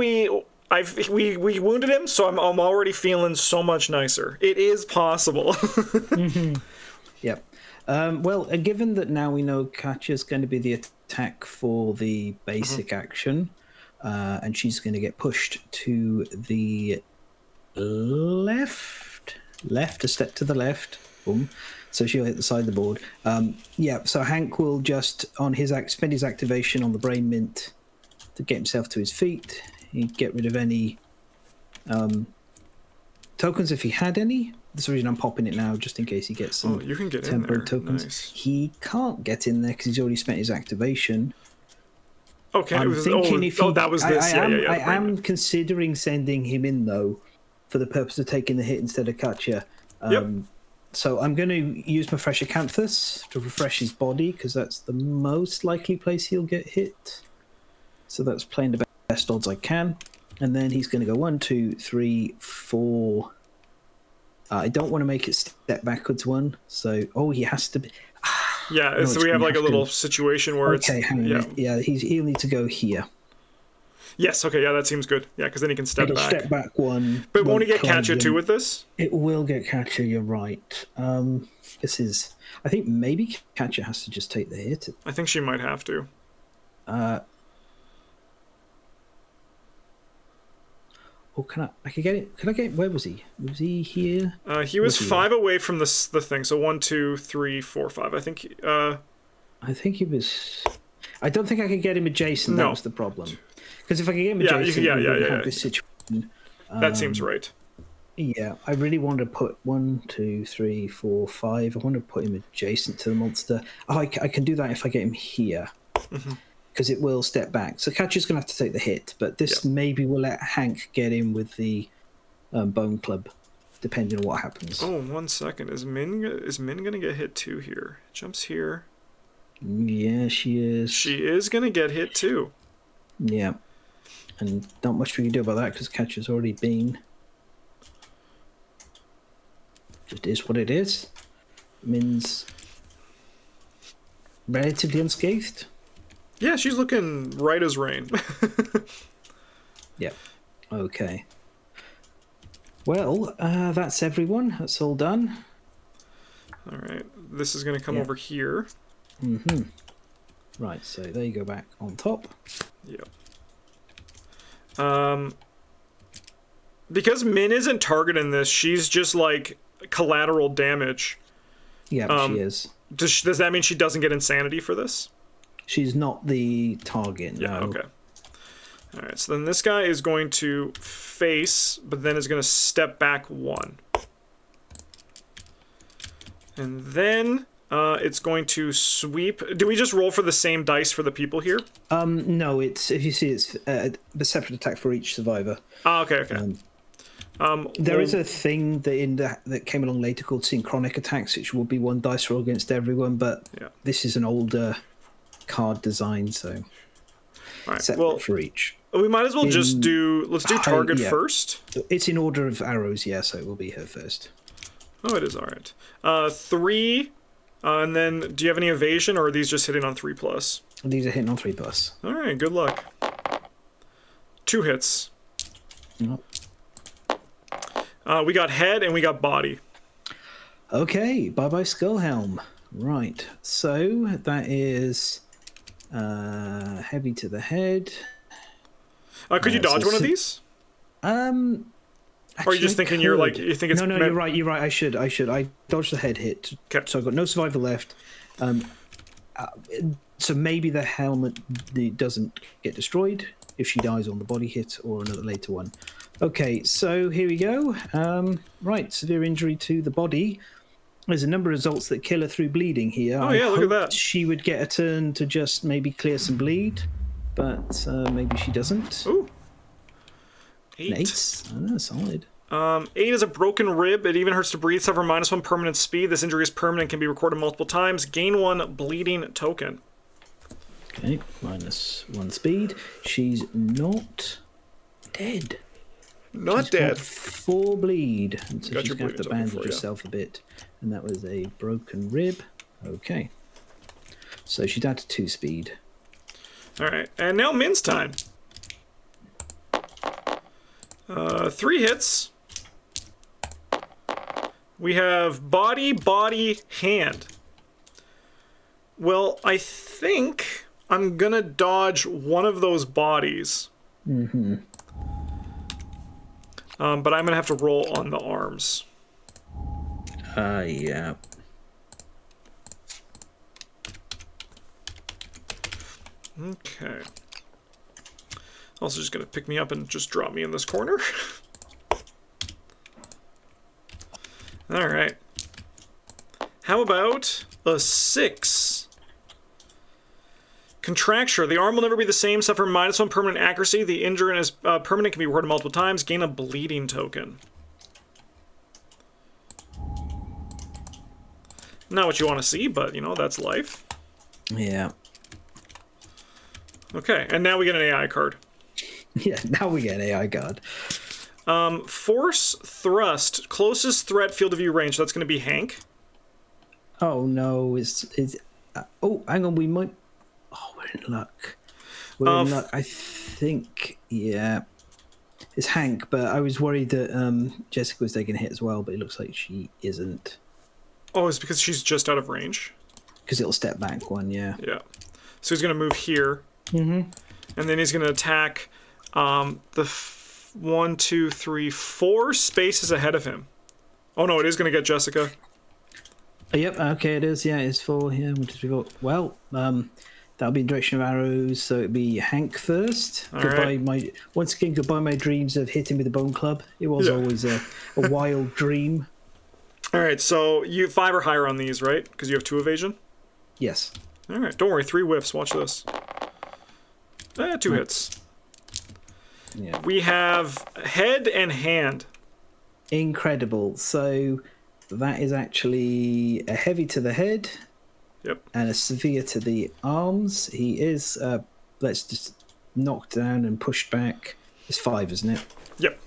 wounded him, so I'm already feeling so much nicer. It is possible. Yep. Well, given that now we know Katya's going to be the attack for the basic action, and she's going to get pushed to the left, a step to the left. Boom. So she'll hit the side of the board. Yeah, so Hank will just spend his activation on the Brain Mint to get himself to his feet. He'd get rid of any tokens if he had any. That's the reason I'm popping it now, just in case he gets some you can get temporary in there. tokens. Nice. He can't get in there because he's already spent his activation. Okay. I'm thinking if he, that was this. I am considering sending him in, though, for the purpose of taking the hit instead of Katya. So I'm going to use my Fresh Acanthus to refresh his body, because that's the most likely place he'll get hit. So that's playing the best odds I can. And then he's going to go 1, 2, 3, 4. I don't want to make it step backwards 1. So, he has to be... Yeah, so we have like a little situation where hang on. Yeah, he'll need to go here. Yes, okay, yeah, that seems good. Yeah, because then he can step back. Step back 1. But won't he get Katya too with this? It will get Katya, you're right. This is... I think maybe Katya has to just take the hit. I think she might have to. Can I get it? Can I get... Where was he? Was he here? He was 5 away from the thing, so 1, 2, 3, 4, 5. I think he was... I don't think I could get him adjacent. No. That was the problem. Because if I could get him adjacent, we wouldn't have this situation. That seems right. Yeah, I really want to put 1, 2, 3, 4, 5. I want to put him adjacent to the monster. I can do that if I get him here. Because it will step back. So Katya's going to have to take the hit, but this maybe will let Hank get in with the Bone Club, depending on what happens. Oh, 1 second. Is Min going to get hit too here? Jumps here. Yeah, she is. She is going to get hit too. Yeah. And not much we can do about that because Katya's already been. Just is what it is. Min's relatively unscathed. Yeah, she's looking right as rain. Yeah. Okay. Well, that's everyone. That's all done. All right. This is going to come over here. Right, so there you go back on top. Yep. Because Min isn't targeting this, she's just like collateral damage. Yeah, she is. Does that mean she doesn't get insanity for this? She's not the target, no. Yeah, okay. All right, so then this guy is going to face, but then is going to step back 1. And then it's going to sweep. Do we just roll for the same dice for the people here? No, it's, if you see, it's a separate attack for each survivor. Oh, okay. There is a thing that came along later called synchronic attacks, which will be 1 dice roll against everyone, but this is an older card design, so separate for each. We might as well let's do target first. It's in order of arrows, so it will be her first. Oh, it is, all right. 3, and then do you have any evasion, or are these just hitting on 3+? These are hitting on 3+. All right, good luck. 2 hits. Yep. We got head and we got body. Okay, bye-bye Skullhelm. Right, so that is heavy to the head. Could you dodge one of these? Or are you just thinking you think it's... No, you're right. I should. I dodged the head hit. Okay. So I've got no survivor left. So maybe the helmet doesn't get destroyed if she dies on the body hit or another later one. Okay, so here we go. Right, severe injury to the body. There's a number of results that kill her through bleeding here. Oh, yeah, look at that. She would get a turn to just maybe clear some bleed, but maybe she doesn't. Ooh. 8. 8? Oh, solid. 8 is a broken rib. It even hurts to breathe. Suffer -1 permanent speed. This injury is permanent, can be recorded multiple times. Gain 1 bleeding token. Okay, -1 speed. She's not dead. Not dead. 4 bleed. And so Got she's your going to have to bleeding token bandage for you. herself a bit. And that was a broken rib. Okay. So she's down to 2 speed. All right, and now Min's time. 3 hits. We have body, hand. Well, I think I'm gonna dodge one of those bodies. Mm-hmm. But I'm gonna have to roll on the arms. Yeah. Okay. Also just gonna pick me up and just drop me in this corner. Alright. How about a 6? Contracture. The arm will never be the same. Suffer -1 permanent accuracy. The injury is permanent, can be recorded multiple times. Gain a bleeding token. Not what you want to see, but, you know, that's life. Yeah. Okay, and now we get an AI card. Yeah, now we get an AI card. Force thrust. Closest threat field of view range. That's going to be Hank. Oh, no. Oh, hang on. We might... Oh, we're in luck. We're in luck. I think, yeah. It's Hank, but I was worried that Jessica was taking a hit as well, but it looks like she isn't. Oh, it's because she's just out of range? Because it'll step back one, yeah. Yeah. So he's going to move here. Mm-hmm. And then he's going to attack the 1, 2, 3, 4 spaces ahead of him. Oh, no, it is going to get Jessica. Yep, okay, it is. Yeah, it's 4 here. 1, 2, 3, 4. Well, that'll be in direction of arrows, so it'd be Hank first. All right. Once again, goodbye my dreams of hitting with a bone club. It was always a wild dream. All right, so you 5 or higher on these, right? Because you have 2 evasion? Yes. All right, don't worry, 3 whiffs. Watch this. 2 hits. Yeah. We have head and hand. Incredible. So that is actually a heavy to the head. Yep. And a severe to the arms. He is, let's just knock down and push back. It's 5, isn't it? Yep.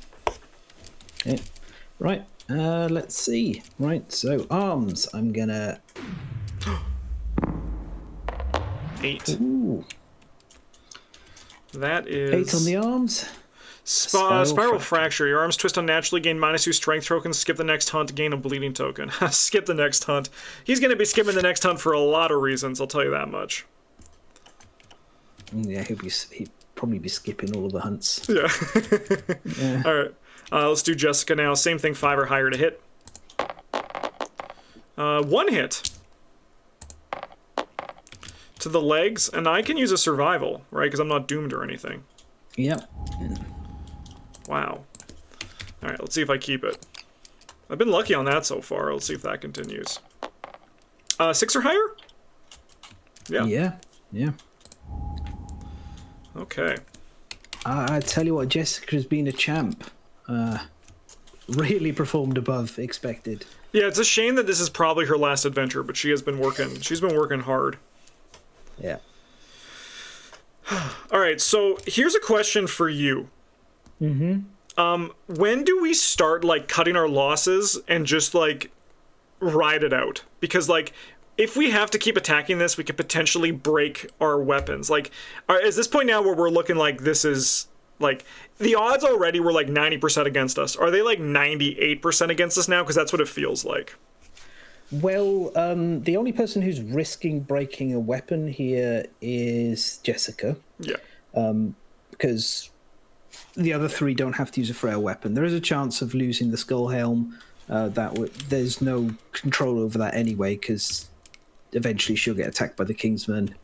Okay. Right. Let's see. Right. So arms. I'm gonna. 8. Ooh. That is 8 on the arms. Spiral fracture. Your arms twist unnaturally, gain -2 strength tokens. Skip the next hunt, gain a bleeding token. Skip the next hunt. He's going to be skipping the next hunt for a lot of reasons, I'll tell you that much. Yeah, he'd probably be skipping all of the hunts. Yeah. Yeah. All right. Let's do Jessica now. Same thing, 5 or higher to hit. 1 hit. To the legs, and I can use a survival, right? Because I'm not doomed or anything. Yep. Wow. All right, let's see if I keep it. I've been lucky on that so far. Let's see if that continues. 6 or higher? Yeah. Yeah. Yeah. Okay. I tell you what, Jessica's been a champ. Really performed above expected. Yeah, it's a shame that this is probably her last adventure, but she has been working. She's been working hard. Yeah. All right, so here's a question for you. Mm-hmm. When do we start, like, cutting our losses and just, like, ride it out? Because, like, if we have to keep attacking this, we could potentially break our weapons. Like, is this point now where we're looking like this is, like, the odds already were, like, 90% against us. Are they, like, 98% against us now? Because that's what it feels like. Well, the only person who's risking breaking a weapon here is Jessica. Yeah. Because the other three don't have to use a frail weapon. There is a chance of losing the skull helm. There's no control over that anyway, because eventually she'll get attacked by the Kingsman.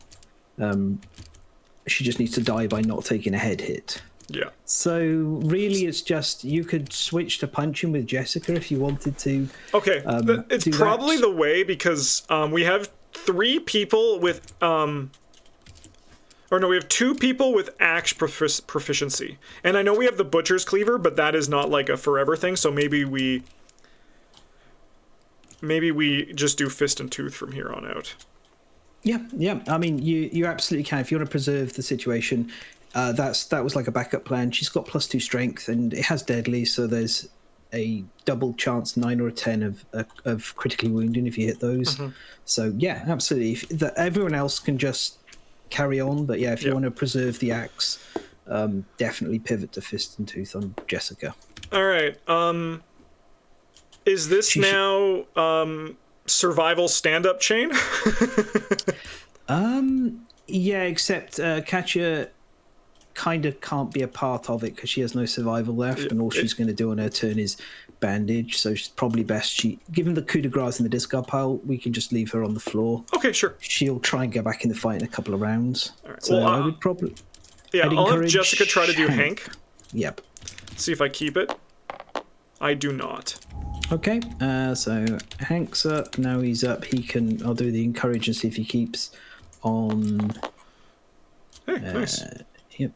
She just needs to die by not taking a head hit. Yeah. So really, it's just you could switch to punching with Jessica if you wanted to. Okay, it's probably the way, because we have 3 people with we have 2 people with axe proficiency, and I know we have the butcher's cleaver, but that is not like a forever thing. So maybe we just do fist and tooth from here on out. Yeah. I mean, you absolutely can if you want to preserve the situation. That was like a backup plan. She's got +2 strength, and it has deadly, so there's a double chance, 9 or a 10 of critically wounding if you hit those. So yeah, absolutely. Everyone else can just carry on, but yeah, if you want to preserve the axe, definitely pivot to fist and tooth on Jessica. All right. Is this now survival stand-up chain? Yeah, except Katya kind of can't be a part of it because she has no survival left, and all she's going to do on her turn is bandage. So she's probably best. Given the coup de grace in the discard pile, we can just leave her on the floor. Okay, sure. She'll try and get back in the fight in a couple of rounds. All right. So well, I would probably. Yeah, I'll have Jessica try to do Hank. Yep. See if I keep it. I do not. Okay. So Hank's up. Now he's up. I'll do the encourage and see if he keeps on. Hey, nice. Yep.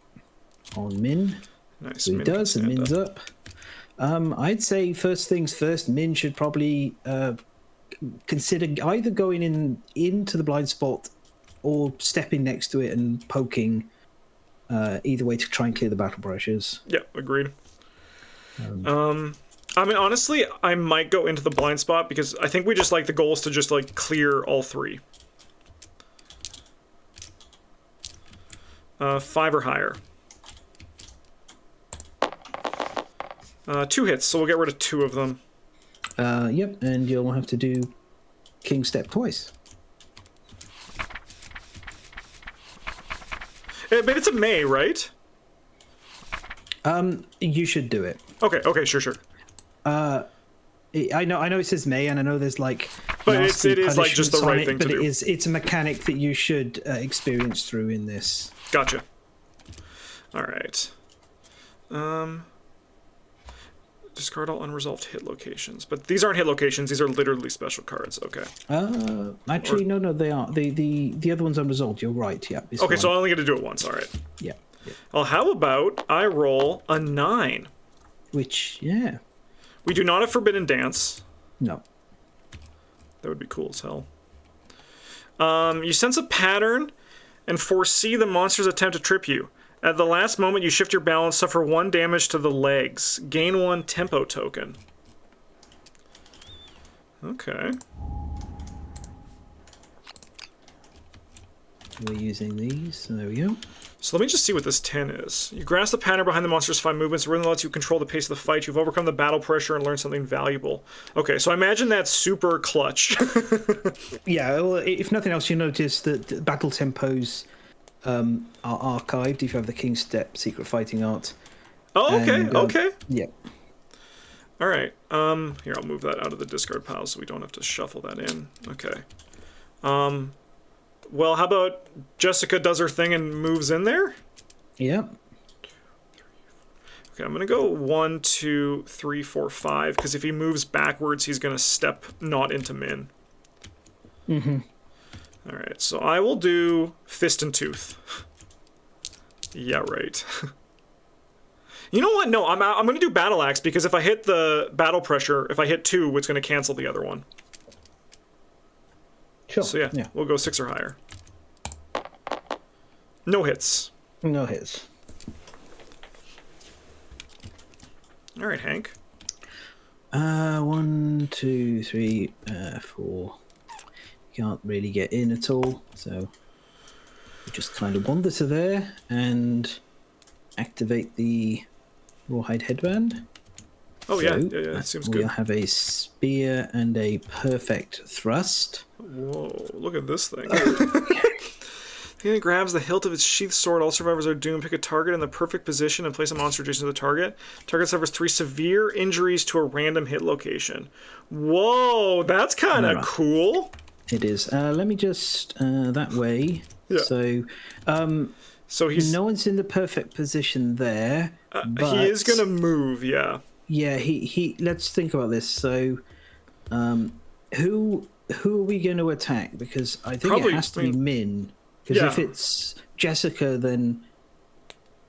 On Min. Nice. So he does, and Min's up. I'd say first things first, Min should probably consider either going into the blind spot or stepping next to it and poking, either way to try and clear the battle pressures. Yeah, agreed. I mean, honestly, I might go into the blind spot because I think we just the goal is to just clear all 3. 5 or higher. 2 hits, so we'll get rid of 2 of them. Yep, and you'll have to do King Step twice. But it's a May, right? You should do it. Okay, sure. I know it says May, and I know there's but it is just the right thing to do. But it's a mechanic that you should experience through in this. Gotcha. All right. Discard all unresolved hit locations, but these aren't hit locations. These are literally special cards. Okay. Actually, no, they are. The other one's unresolved. You're right. Yeah. Okay, so I only get to do it once. All right. Yeah. Well, how about I roll a 9? Which, yeah. We do not have Forbidden Dance. No. That would be cool as hell. You sense a pattern and foresee the monster's attempt to trip you. At the last moment, you shift your balance, suffer 1 damage to the legs. Gain 1 tempo token. Okay. We're using these, so there we go. So let me just see what this 10 is. You grasp the pattern behind the monster's 5 movements. The rhythm lets you control the pace of the fight. You've overcome the battle pressure and learned something valuable. Okay, so I imagine that's super clutch. Yeah, well, if nothing else, you notice that the battle tempos are archived if you have the King Step Secret Fighting Art. Oh, okay, okay. Yeah. All right. Here, I'll move that out of the discard pile so we don't have to shuffle that in. Okay. Well, how about Jessica does her thing and moves in there? Yep. Okay, I'm going to go 1, 2, 3, 4, 5, because if he moves backwards, he's going to step not into Min. Mm-hmm. All right, so I will do Fist and Tooth. Yeah, right. You know what? No, I'm going to do Battle Axe, because if I hit the battle pressure, if I hit 2, it's going to cancel the other one. Sure. So yeah, we'll go 6 or higher. No hits. No hits. All right, Hank. 1, 2, 3, 4. Can't really get in at all, so we just kind of wander to there and activate the Rawhide Headband. Oh, so, yeah, seems good. We'll have a spear and a perfect thrust. Whoa, look at this thing. Thing that grabs the hilt of its sheathed sword. All survivors are doomed. Pick a target in the perfect position and place a monster adjacent to the target. Target suffers 3 severe injuries to a random hit location. Whoa, that's kind of cool. It is. Let me just that way. Yeah. So he's no one's in the perfect position there. But he is gonna move. Yeah. Yeah. He. Let's think about this. So, who are we going to attack? Because I think it has to be Min. Because if it's Jessica, then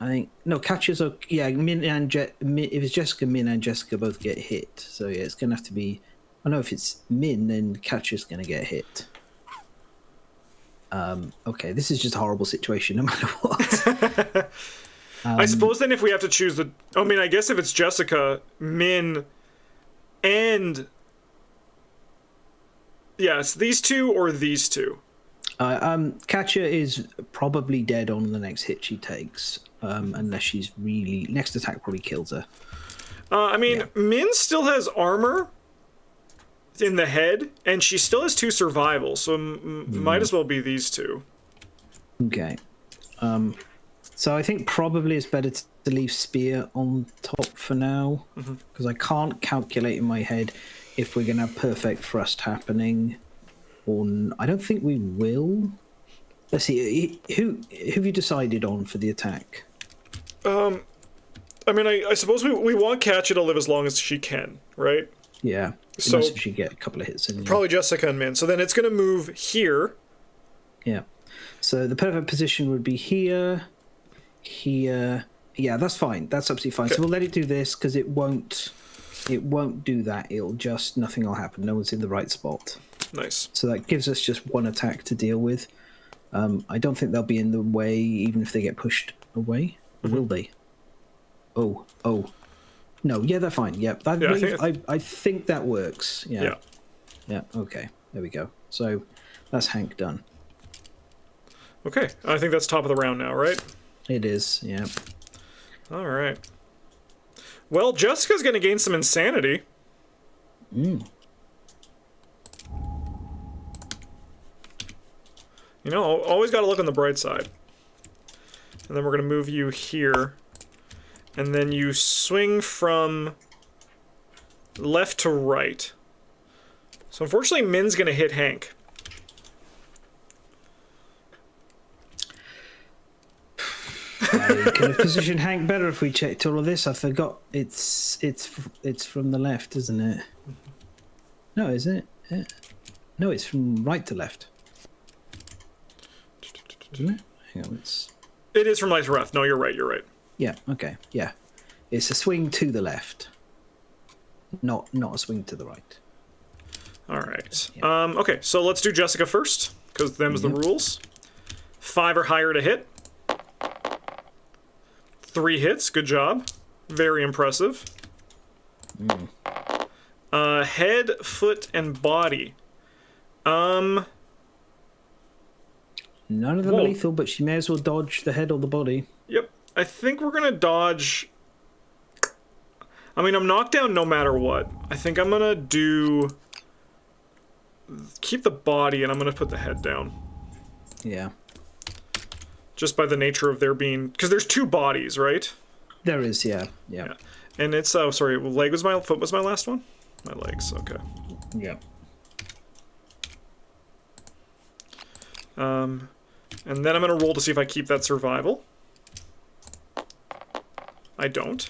I think no catches are Min and if it's Jessica, Min and Jessica both get hit. So yeah, it's gonna have to be. I know if it's Min, then Catcher's gonna get hit. Okay, this is just a horrible situation no matter what. I suppose then if we have to choose I guess if it's Jessica, Min, and it's these two or these two. Catcher is probably dead on the next hit she takes, unless she's really... Next attack probably kills her. Min still has armor in the head, and she still has 2 survival, so might as well be these two. Okay. So I think probably it's better to leave Spear on top for now, because I can't calculate in my head if we're going to have perfect thrust happening. I don't think we will. Let's see. Who have you decided on for the attack? I suppose we want Katya to live as long as she can, right? Yeah. So if she get a couple of hits in. Probably Jessica and Min. So then it's going to move here. Yeah. So the perfect position would be here, here. Yeah, that's fine. That's absolutely fine. Okay. So we'll let it do this because it won't do that. It'll just nothing will happen. No one's in the right spot. Nice. So that gives us just one attack to deal with. I don't think they'll be in the way, even if they get pushed away. Or will they? Oh. No, yeah, they're fine. Yep. I think that works. Yeah. Yeah, okay. There we go. So that's Hank done. Okay. I think that's top of the round now, right? It is, yeah. All right. Well, Jessica's going to gain some insanity. Always got to look on the bright side. And then we're going to move you here. And then you swing from left to right. So unfortunately, Min's going to hit Hank. I could have positioned Hank better if we checked all of this. I forgot it's from the left, isn't it? No, is it? Yeah. No, it's from right to left. Isn't it? Hang on, It is from right to left. No, you're right. You're right. Yeah. Okay. Yeah. It's a swing to the left, not a swing to the right. All right. Yeah. Okay. So let's do Jessica first, because them's the rules. 5 or higher to hit. 3 hits. Good job. Very impressive. Head, foot, and body. None of them are lethal, but she may as well dodge the head or the body. Yep. I think we're going to dodge... I'm knocked down no matter what. I think I'm going to keep the body, and I'm going to put the head down. Yeah. Just by the nature of there being... Because there's 2 bodies, right? There is, yeah. And it's... foot was my last one? My legs, okay. Yeah. And then I'm going to roll to see if I keep that survival. I don't.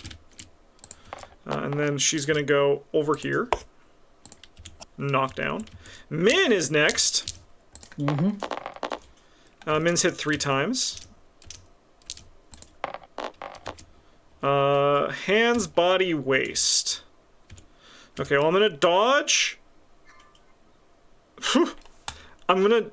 And then she's going to go over here. Knock down. Min is next. Min's hit 3 times. Hands, body, waist. Okay, well, I'm going to dodge. I'm going to...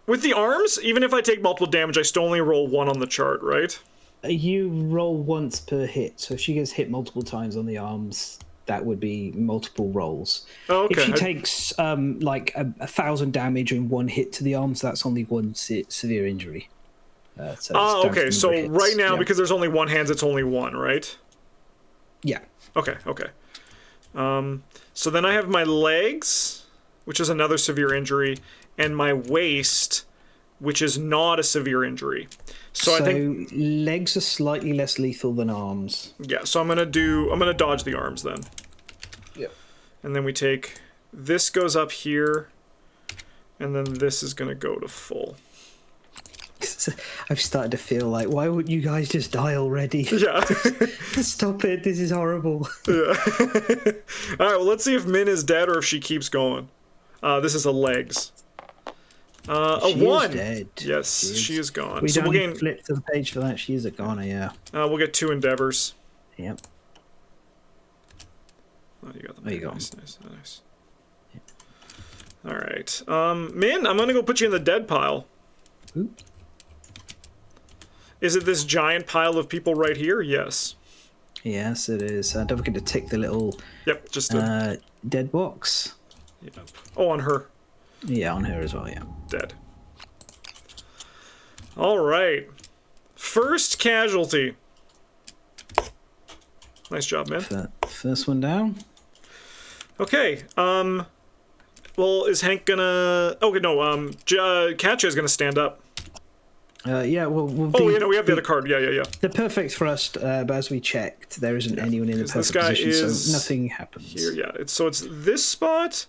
With the arms, even if I take multiple damage, I still only roll 1 on the chart, right? You roll once per hit, so if she gets hit multiple times on the arms, that would be multiple rolls. Oh, okay. If she takes like 1,000 damage in 1 hit to the arms, that's only 1 severe injury. Okay. So right now, because there's only 1 hand, it's only 1, right? Yeah. Okay. So then I have my legs, which is another severe injury, and my waist, which is not a severe injury. So I think legs are slightly less lethal than arms. yeah. So I'm gonna dodge the arms then. Yep. And then we take this goes up here, and then this is gonna go to full. I've started to feel like, why wouldn't you guys just die already? Yeah. Stop it. This is horrible. Yeah. All right. Well, let's see if Min is dead or if she keeps going. This is a legs. A She 1. is dead. Yes, she is gone. We So don't we'll need gain. to flip to the page for that. She is a goner, yeah. We'll get 2 endeavors. Yep. Oh, you got them. There you go. Nice. All right. Min, I'm gonna go put you in the dead pile. Oop. Is it this giant pile of people right here? Yes. Yes, it is. Don't forget to tick the little Yep. Just a, dead box. yep. Oh, on her. Yeah, on her as well, yeah. Dead. All right. First casualty. Nice job, man. First one down. Okay. Well, is Hank gonna? Okay, no. Katja is gonna stand up. Yeah, well, Oh, you know, we have the other card. Yeah. the perfect thrust, but as we checked, there isn't anyone in the 'Cause this perfect guy position, is so nothing happens. Here, yeah. It's this spot,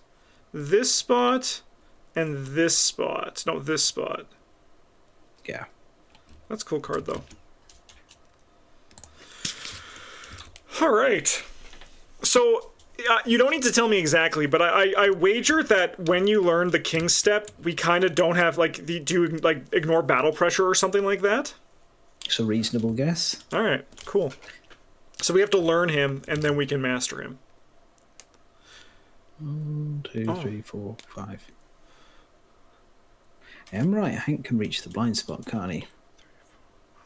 and this spot. No, this spot. Yeah. That's a cool card, though. All right. So, you don't need to tell me exactly, but I wager that when you learn the King step, we kind of don't have, like, do you, like, ignore battle pressure or something like that? It's a reasonable guess. All right, cool. So we have to learn him, and then we can master him. 1, 2, 3, 4, 5. I'm right. Hank can reach the blind spot, can't he?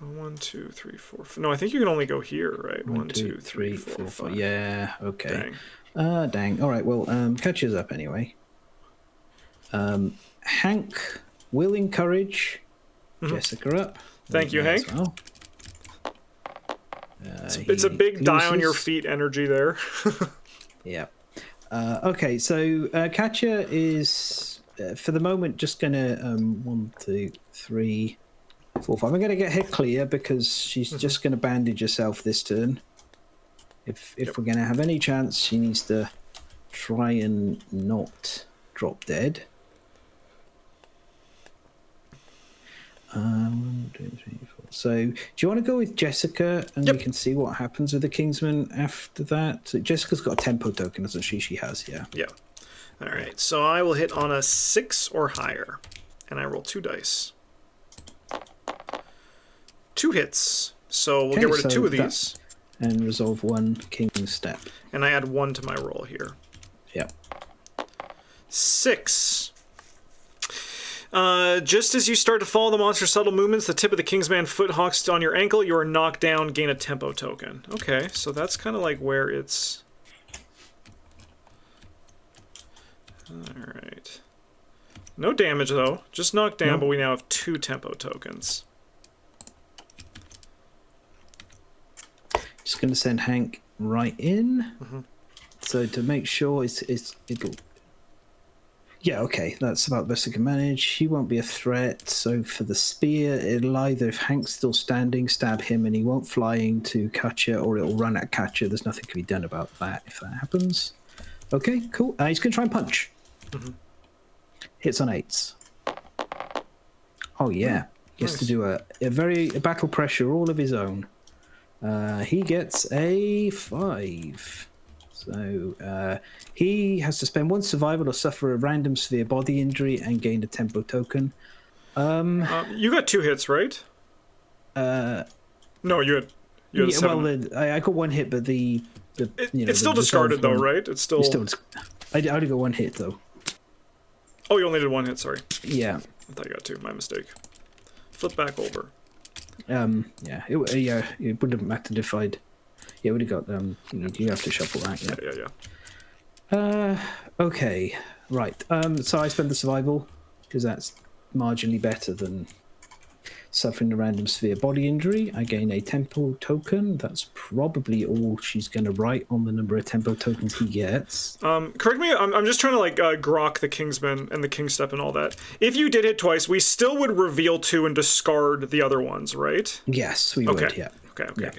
1, 2, 3, 4. No, I think you can only go here, right? 1, 2, 3, 4, 5. Yeah. Okay. Dang. Dang. All right. Well, catches up anyway. Hank will encourage Jessica up. Thank you, Hank. Well. It's a big die on your loses. feet energy there. Yeah. Okay, so Katja is, for the moment, just going to 1, 2, 3, 4, 5. I'm going to get her clear because she's just going to bandage herself this turn. If we're going to have any chance, she needs to try and not drop dead. 1, 2, 3, 4. So, do you want to go with Jessica, and we can see what happens with the Kingsman after that? So Jessica's got a tempo token, doesn't she? She has, yeah. Yeah. All right, so I will hit on a 6 or higher, and I roll 2 dice. 2 hits, so we'll get rid of 2 of these. And resolve 1 King's step. And I add 1 to my roll here. Yeah. 6. Just as you start to follow the monster's subtle movements, the tip of the Kingsman foot hawks on your ankle. You are knocked down, gain a tempo token. Okay, so that's kind of like where it's... Alright. No damage, though. Just knocked down, but we now have 2 tempo tokens. Just going to send Hank right in. So to make sure it'll... Yeah, okay, that's about the best I can manage. He won't be a threat, so for the spear, it'll either, if Hank's still standing, stab him and he won't fly into Katja, or it'll run at Katja. There's nothing can be done about that if that happens. Okay, cool. He's going to try and punch. Hits on 8s. Oh, yeah. He has to do a battle pressure all of his own. He gets a 5. So he has to spend 1 survival or suffer a random severe body injury and gain a tempo token. You got 2 hits, right? No, you had 7. Well, I got 1 hit, but it's still discarded, though, right? It's still... I only got 1 hit, though. Oh, you only did 1 hit, sorry. Yeah. I thought you got 2, my mistake. Flip back over. Yeah, it wouldn't have mattered if I'd... Yeah, would have got you have to shuffle that. Yeah. Okay. Right. So I spend the survival because that's marginally better than. Suffering a random severe body injury, I gain a tempo token. That's probably all she's going to write on the number of tempo tokens he gets. Correct me, I'm just trying to like grok the Kingsman and the King Step and all that. If you did hit twice, we still would reveal 2 and discard the other ones, right? Yes, we would, yeah. Okay.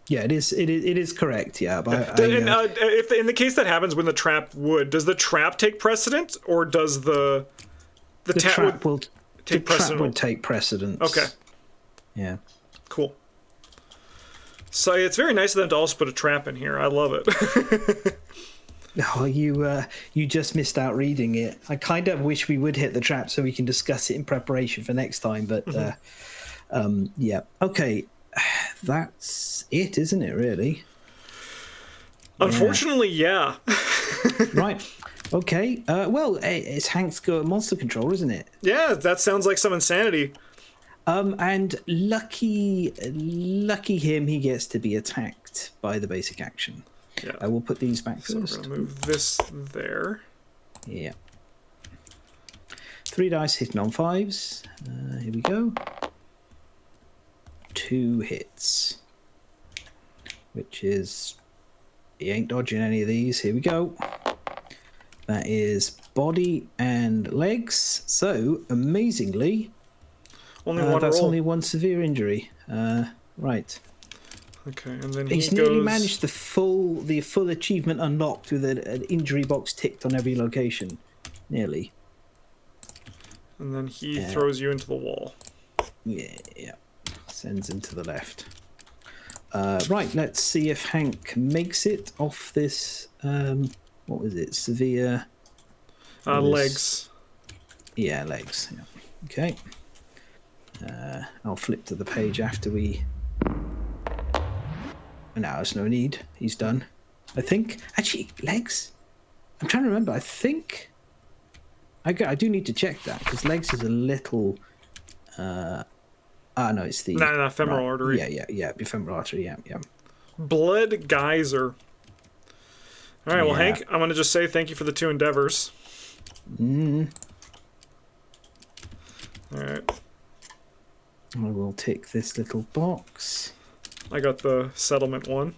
Yeah, it is correct, yeah. But if in the case that happens when the trap would, does the trap take precedent, or does the trap will take precedent? Trap would take precedence. Okay. Yeah. Cool. So it's very nice of them to also put a trap in here. I love it. Oh, you just missed out reading it. I kind of wish we would hit the trap so we can discuss it in preparation for next time. But yeah. Okay. That's it, isn't it, really? Unfortunately, yeah. Right. Okay. Well, it's Hank's go monster control, isn't it? Yeah, that sounds like some insanity. And lucky him, he gets to be attacked by the basic action. Yeah. I will put these back So first. we're gonna move this there. Yeah. 3 dice hitting on 5s. Here we go. 2 hits. Which is... He ain't dodging any of these. Here we go. That is body and legs. So, amazingly... Only one that's roll. only 1 severe injury. Right. Okay, and then He's nearly managed the full achievement unlocked with an injury box ticked on every location. Nearly. And then he throws you into the wall. Yeah. Sends him to the left. Right, let's see if Hank makes it off this... what was it? Severe... Legs. Yeah, legs. Yeah. Okay. I'll flip to the page after we... No, there's no need. He's done. I think... Actually, legs? I'm trying to remember. I think... I do need to check that, because legs is a little... no, it's the... No, femoral artery. Yeah, femoral artery, yeah. Blood geyser. All right, well, Yeah. Hank, I'm going to just say thank you for the 2 endeavors. All right. I will tick this little box. I got the settlement one.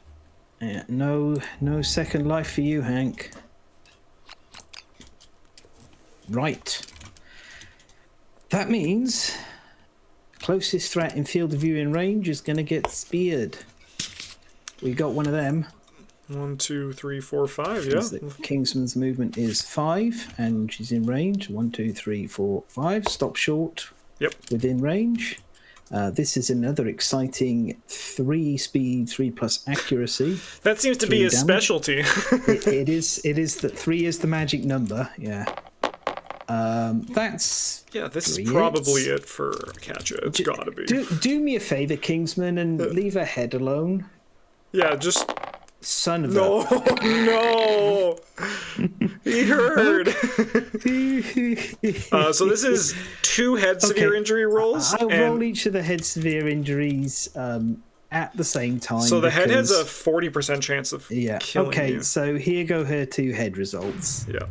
Yeah, no second life for you, Hank. Right. That means closest threat in field of view in range is going to get speared. We got one of them. 1, 2, 3, 4, 5, yeah. The Kingsman's movement is 5, and she's in range. 1, 2, 3, 4, 5. Stop short. Yep. Within range. This is another exciting 3 speed, 3+ accuracy. That seems to be his damage. specialty. It is that 3 is the magic number. Yeah. That's... Yeah, this is probably it for Katja. It's gotta be. Do me a favor, Kingsman, and leave her head alone. Yeah, just... Son of No! He heard! So this is 2 head severe injury rolls. I'll roll each of the head severe injuries at the same time. So the head has a 40% chance of killing you. So here go her 2 head results. Yeah.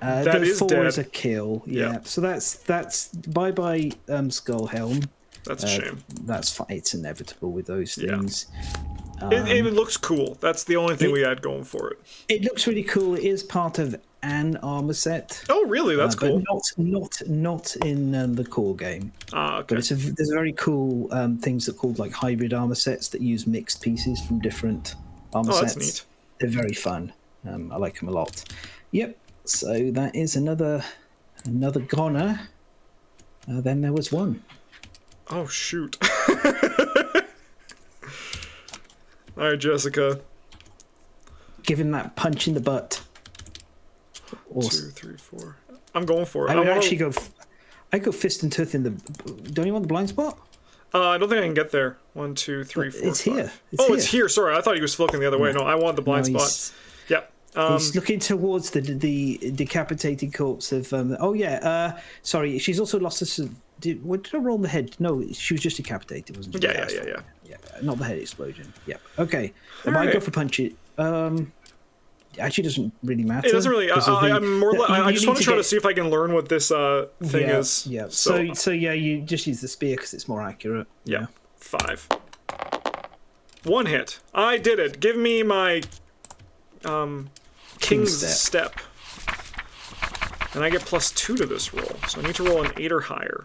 That is 4 dead. is a kill. Yeah. So that's bye Skull Helm. That's a shame. That's fine. It's inevitable with those things. It looks cool. That's the only thing we had going for it. It looks really cool. It is part of an armor set. Oh, really? That's cool. But not in the core game. Okay. But there's very cool things that are called like hybrid armor sets that use mixed pieces from different armor sets. That's neat. They're very fun. I like them a lot. Yep. So that is another goner. Then there was one. Oh, shoot. All right, Jessica. Give him that punch in the butt. 2, 3, 4. I'm going for it. I would actually go... I go fist and tooth in the... Don't you want the blind spot? I don't think I can get there. 1, 2, 3, 4, It's 5. here. It's here. Sorry, I thought he was looking the other way. No, I want the blind spot. Yep. He's looking towards the decapitated corpse of... sorry, she's also lost a... Did I roll the head? No, she was just decapitated, wasn't she? Yeah. Yeah, not the head explosion. Yeah. Okay. All I right. go for punch it. actually doesn't really matter. It doesn't really. I'm more. I just want to try to see if I can learn what this thing is. Yeah. So yeah, you just use the spear because it's more accurate. Yeah. 5. 1 hit. I did it. Give me my King's Step. And I get +2 to this roll, so I need to roll an 8 or higher.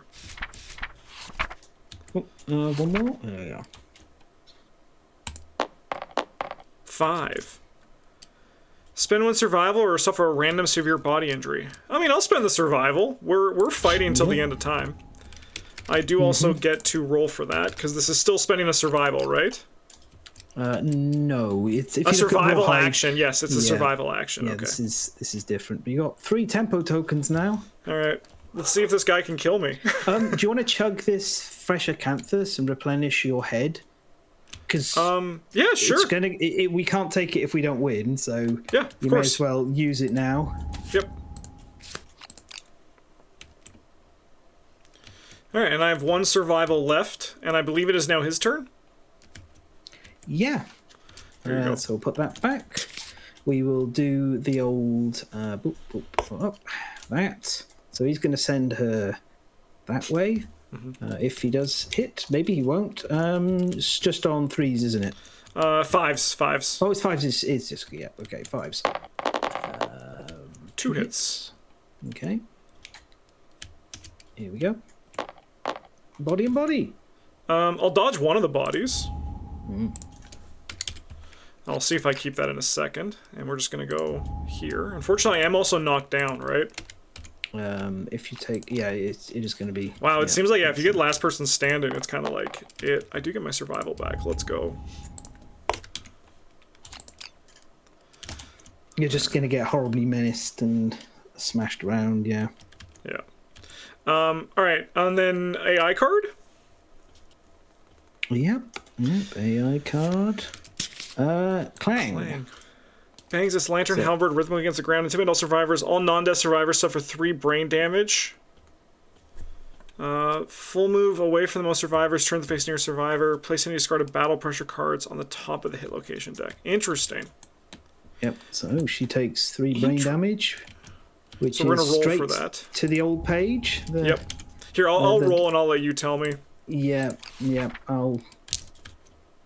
One more. There you go. 5. Spend 1 survival or suffer a random severe body injury. I mean, I'll spend the survival. We're fighting until the end of time. I do also get to roll for that because this is still spending a survival, right? No, it's if a you survival action. Yes, it's a survival action. Yeah, okay. This is different. But you got 3 tempo tokens now. All right, let's see if this guy can kill me. Do you want to chug this fresh acanthus and replenish your head? Because yeah, sure. It's gonna. We can't take it if we don't win. So yeah, you may as well use it now. Yep. All right, and I have 1 survival left, and I believe it is now his turn. Yeah. There you go. So we'll put that back. We will do the old that. So he's going to send her that way. If he does hit, maybe he won't. It's just on 3s, isn't it? 5s. Oh, it's 5s. It's just okay. 5s. 2 hits. Okay. Here we go. Body and body. I'll dodge one of the bodies. I'll see if I keep that in a second, and we're just gonna go here. Unfortunately, I am also knocked down, right? If you take, it is going to be. Wow, it seems like if you get last person standing, it's kind of like it. I do get my survival back. Let's go. You're just going to get horribly menaced and smashed around, yeah. Yeah. All right, and then AI card. Yep. AI card. Clang. Bangs this lantern halberd rhythmically against the ground. Intimidate all survivors. All non-death survivors suffer 3 brain damage. Full move away from the most survivors. Turn the face near survivor. Place any discarded battle pressure cards on the top of the hit location deck. Interesting. Yep. So she takes 3 brain damage, which so we're gonna is roll straight for that. To the old page. Yep. Here, I'll roll and I'll let you tell me. Yeah. I'll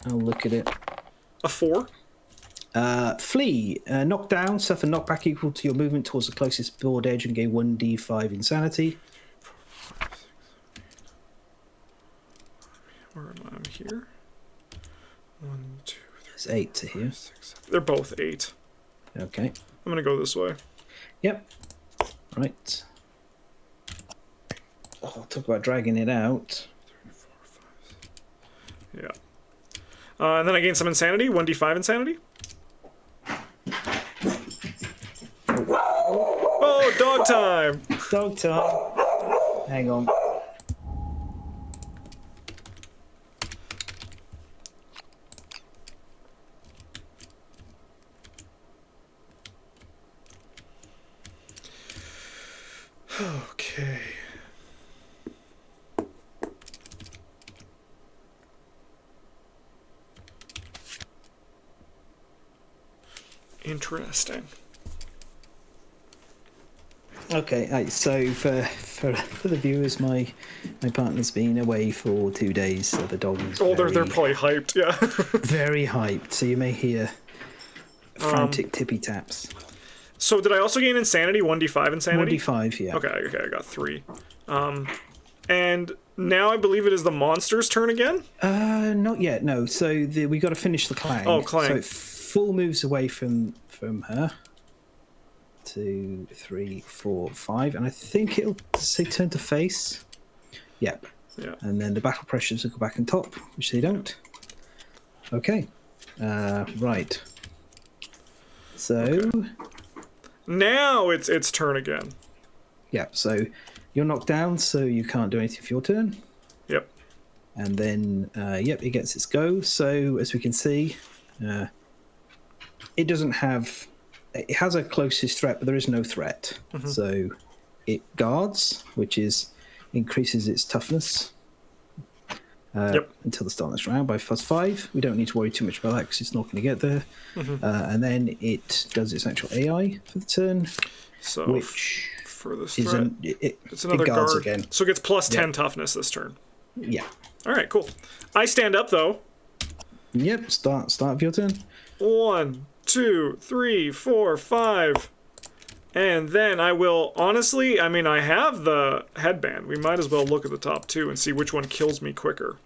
look at it. A 4. Flee. Knock down. Suffer knockback equal to your movement towards the closest board edge and gain 1d5 insanity. Where am I? I'm here. 1, 2, 3. There's 8 to here. 6, 7. They're both 8. Okay. I'm gonna go this way. Yep. Right. I'll talk about dragging it out. 3, 4, 5. Yeah. And then I gain some insanity. 1d5 insanity. Oh, dog time! Dog time. Hang on. Okay. Interesting. Okay, so for the viewers, my partner's been away for 2 days, so the dog is they're probably hyped, yeah. very hyped. So you may hear frantic tippy taps. So did I also gain insanity? 1d5 insanity? 1d5, yeah. Okay, I got 3. And now I believe it is the monster's turn again? Not yet, no. So we got to finish the clang. Oh, clang. So it full moves away from her. 2, 3, 4, 5, and I think it'll say turn to face. Yep. Yeah. And then the battle pressures will go back on top, which they don't. Okay. Right. So. Okay. Now it's turn again. Yeah. So you're knocked down, so you can't do anything for your turn. Yep. And then it gets its go. So as we can see, it doesn't have. It has a closest threat, but there is no threat. Mm-hmm. So it guards, which increases its toughness. Yep. until the start of this round by +5. We don't need to worry too much about that because it's not going to get there. And then it does its actual AI for the turn, So which for this is threat, it's another guards guard. again. So it gets +10 toughness this turn. Yeah. All right, cool. I stand up though. Yep. Start of your turn. 1, 2, 3, 4, 5. And then I will, honestly, I mean, I have the headband. We might as well look at the top two and see which one kills me quicker.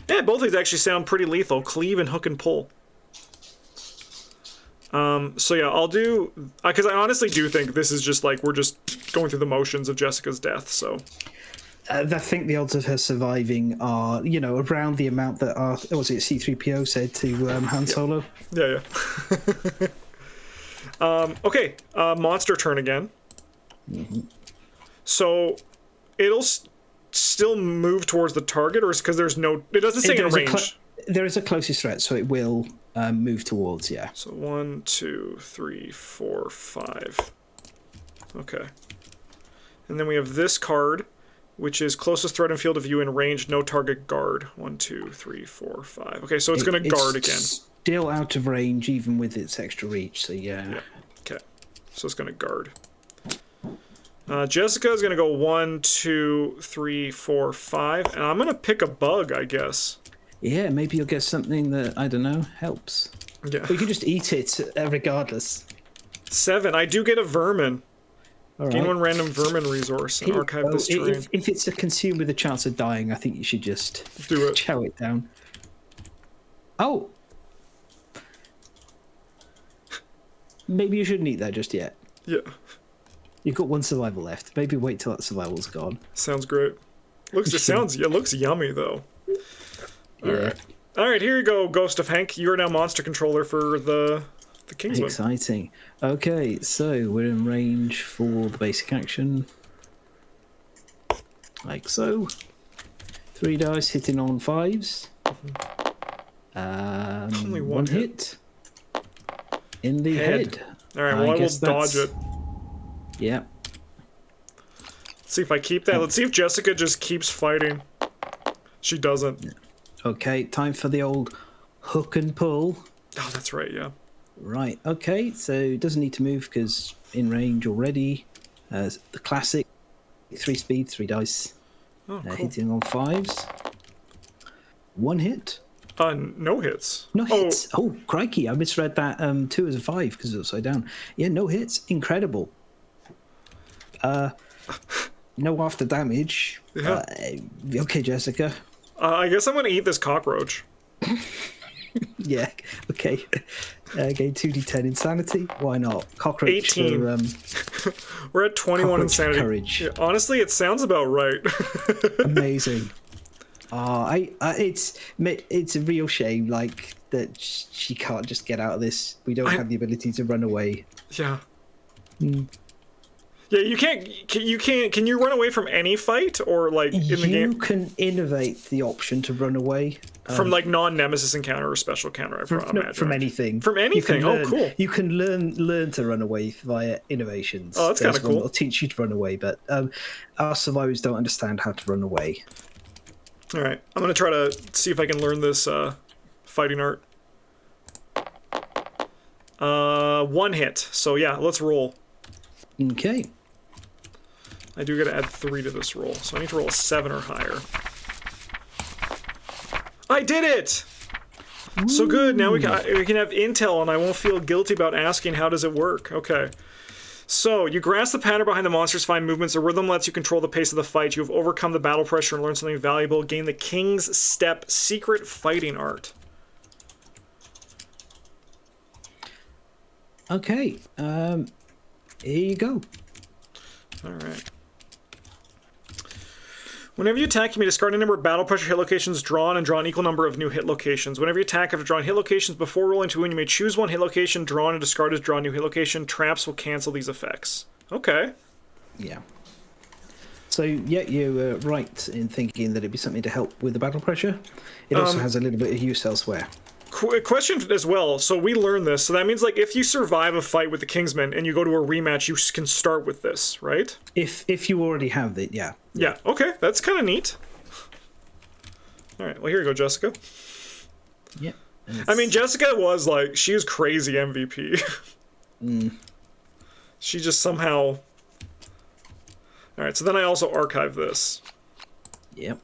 Yeah, both of these actually sound pretty lethal. Cleave and hook and pull. So yeah, I'll do, because I honestly do think this is just like, we're just going through the motions of Jessica's death, so. I think the odds of her surviving are, around the amount that was it C-3PO said to Han Solo? Yeah. Okay, monster turn again. So it'll still move towards the target, or is because there's no, it doesn't say in range. There is a closest threat, so it will move towards, yeah. So 1, 2, 3, 4, 5. Okay. And then we have this card, which is closest threat and field of view in range, no target guard. 1, 2, 3, 4, 5. Okay, so it's going to guard again. Still out of range, even with its extra reach, so yeah. Okay, so it's going to guard. Jessica is going to go 1, 2, 3, 4, 5, and I'm going to pick a bug, I guess. Yeah, maybe you'll get something that, I don't know, helps. Yeah. Or you can just eat it regardless. 7, I do get a vermin. All Gain right. 1 random vermin resource and archive this terrain. If it's a consume with a chance of dying, I think you should just do it. chow it down. Oh! Maybe you shouldn't eat that just yet. Yeah. You've got 1 survival left. Maybe wait till that survival's gone. Sounds great. It looks yummy though. Yeah. All right, here you go, Ghost of Hank. You are now monster controller for the Kingsman. Exciting. Okay, so we're in range for the basic action. Like so. 3 dice hitting on 5s. Only one hit. In the head. All right, well, I will dodge it. Yeah. Let's see if I keep that. Let's see if Jessica just keeps fighting. She doesn't. Okay, time for the old hook and pull. Oh, that's right, yeah. Right, okay, so it doesn't need to move because in range already. The classic 3 speed, 3 dice. Oh, cool. Hitting on 5s. 1 hit. No hits. No hits. Oh, crikey, I misread that 2 as a 5 because it's upside down. Yeah, no hits. Incredible. No after damage. Yeah. Okay, Jessica. I guess I'm going to eat this cockroach. Yeah, okay. Gain 2d10 insanity. Why not? Cockroach 18. For, We're at 21 insanity. Courage. Yeah, honestly, it sounds about right. Amazing. It's a real shame, like, that she can't just get out of this. We don't have the ability to run away. Yeah. Yeah, you can't. Can you run away from any fight, or like in the game? You can innovate the option to run away From like non-nemesis encounter or special encounter. From anything. From anything. Oh, cool. You can learn to run away via innovations. Oh, that's kind of cool. It'll teach you to run away, but our survivors don't understand how to run away. All right, I'm gonna try to see if I can learn this fighting art. 1 hit. So yeah, let's roll. Okay. I do got to add 3 to this roll, so I need to roll a 7 or higher. I did it! Ooh. So good. Now we can have intel, and I won't feel guilty about asking how does it work. Okay. So you grasp the pattern behind the monster's fine movements. A rhythm lets you control the pace of the fight. You have overcome the battle pressure and learned something valuable. Gain the King's Step secret fighting art. Okay. Here you go. All right. Whenever you attack, you may discard a number of battle pressure hit locations drawn and draw an equal number of new hit locations. Whenever you attack after drawing hit locations before rolling to wound, you may choose 1 hit location, drawn and discard as draw a new hit location. Traps will cancel these effects. Okay. Yeah. So, yeah, you were right in thinking that it'd be something to help with the battle pressure. It also has a little bit of use elsewhere. Question as well. So we learned this. So that means, like, if you survive a fight with the Kingsman and you go to a rematch, you can start with this, right? If you already have it, yeah. Yeah. Okay. That's kind of neat. All right. Well, here you go, Jessica. Yep. I mean, Jessica was like, she was crazy MVP. She just somehow... All right, so then I also archive this. Yep.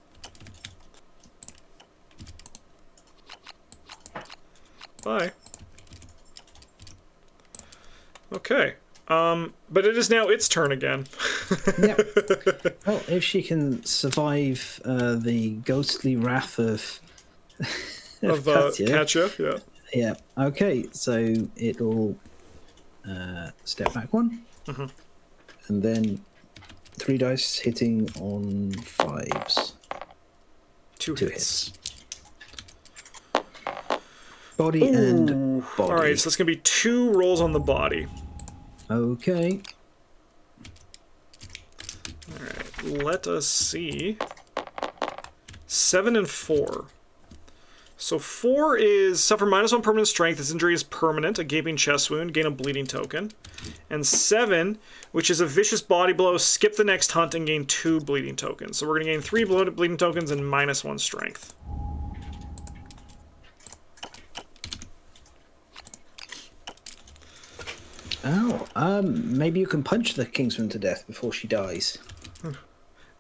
Bye. Okay. But it is now its turn again. Yep. Well, if she can survive the ghostly wrath of Katya, yeah. Yeah. Okay, so it'll step back one. And then 3 dice hitting on 5s. Two hits. Body and body. Alright, so it's going to be 2 rolls on the body. Okay. Alright, let us see. 7 and 4. So 4 is suffer -1 permanent strength. This injury is permanent. A gaping chest wound. Gain a bleeding token. And 7, which is a vicious body blow. Skip the next hunt and gain 2 bleeding tokens. So we're going to gain 3 bleeding tokens and -1 strength. Oh, maybe you can punch the Kingsman to death before she dies.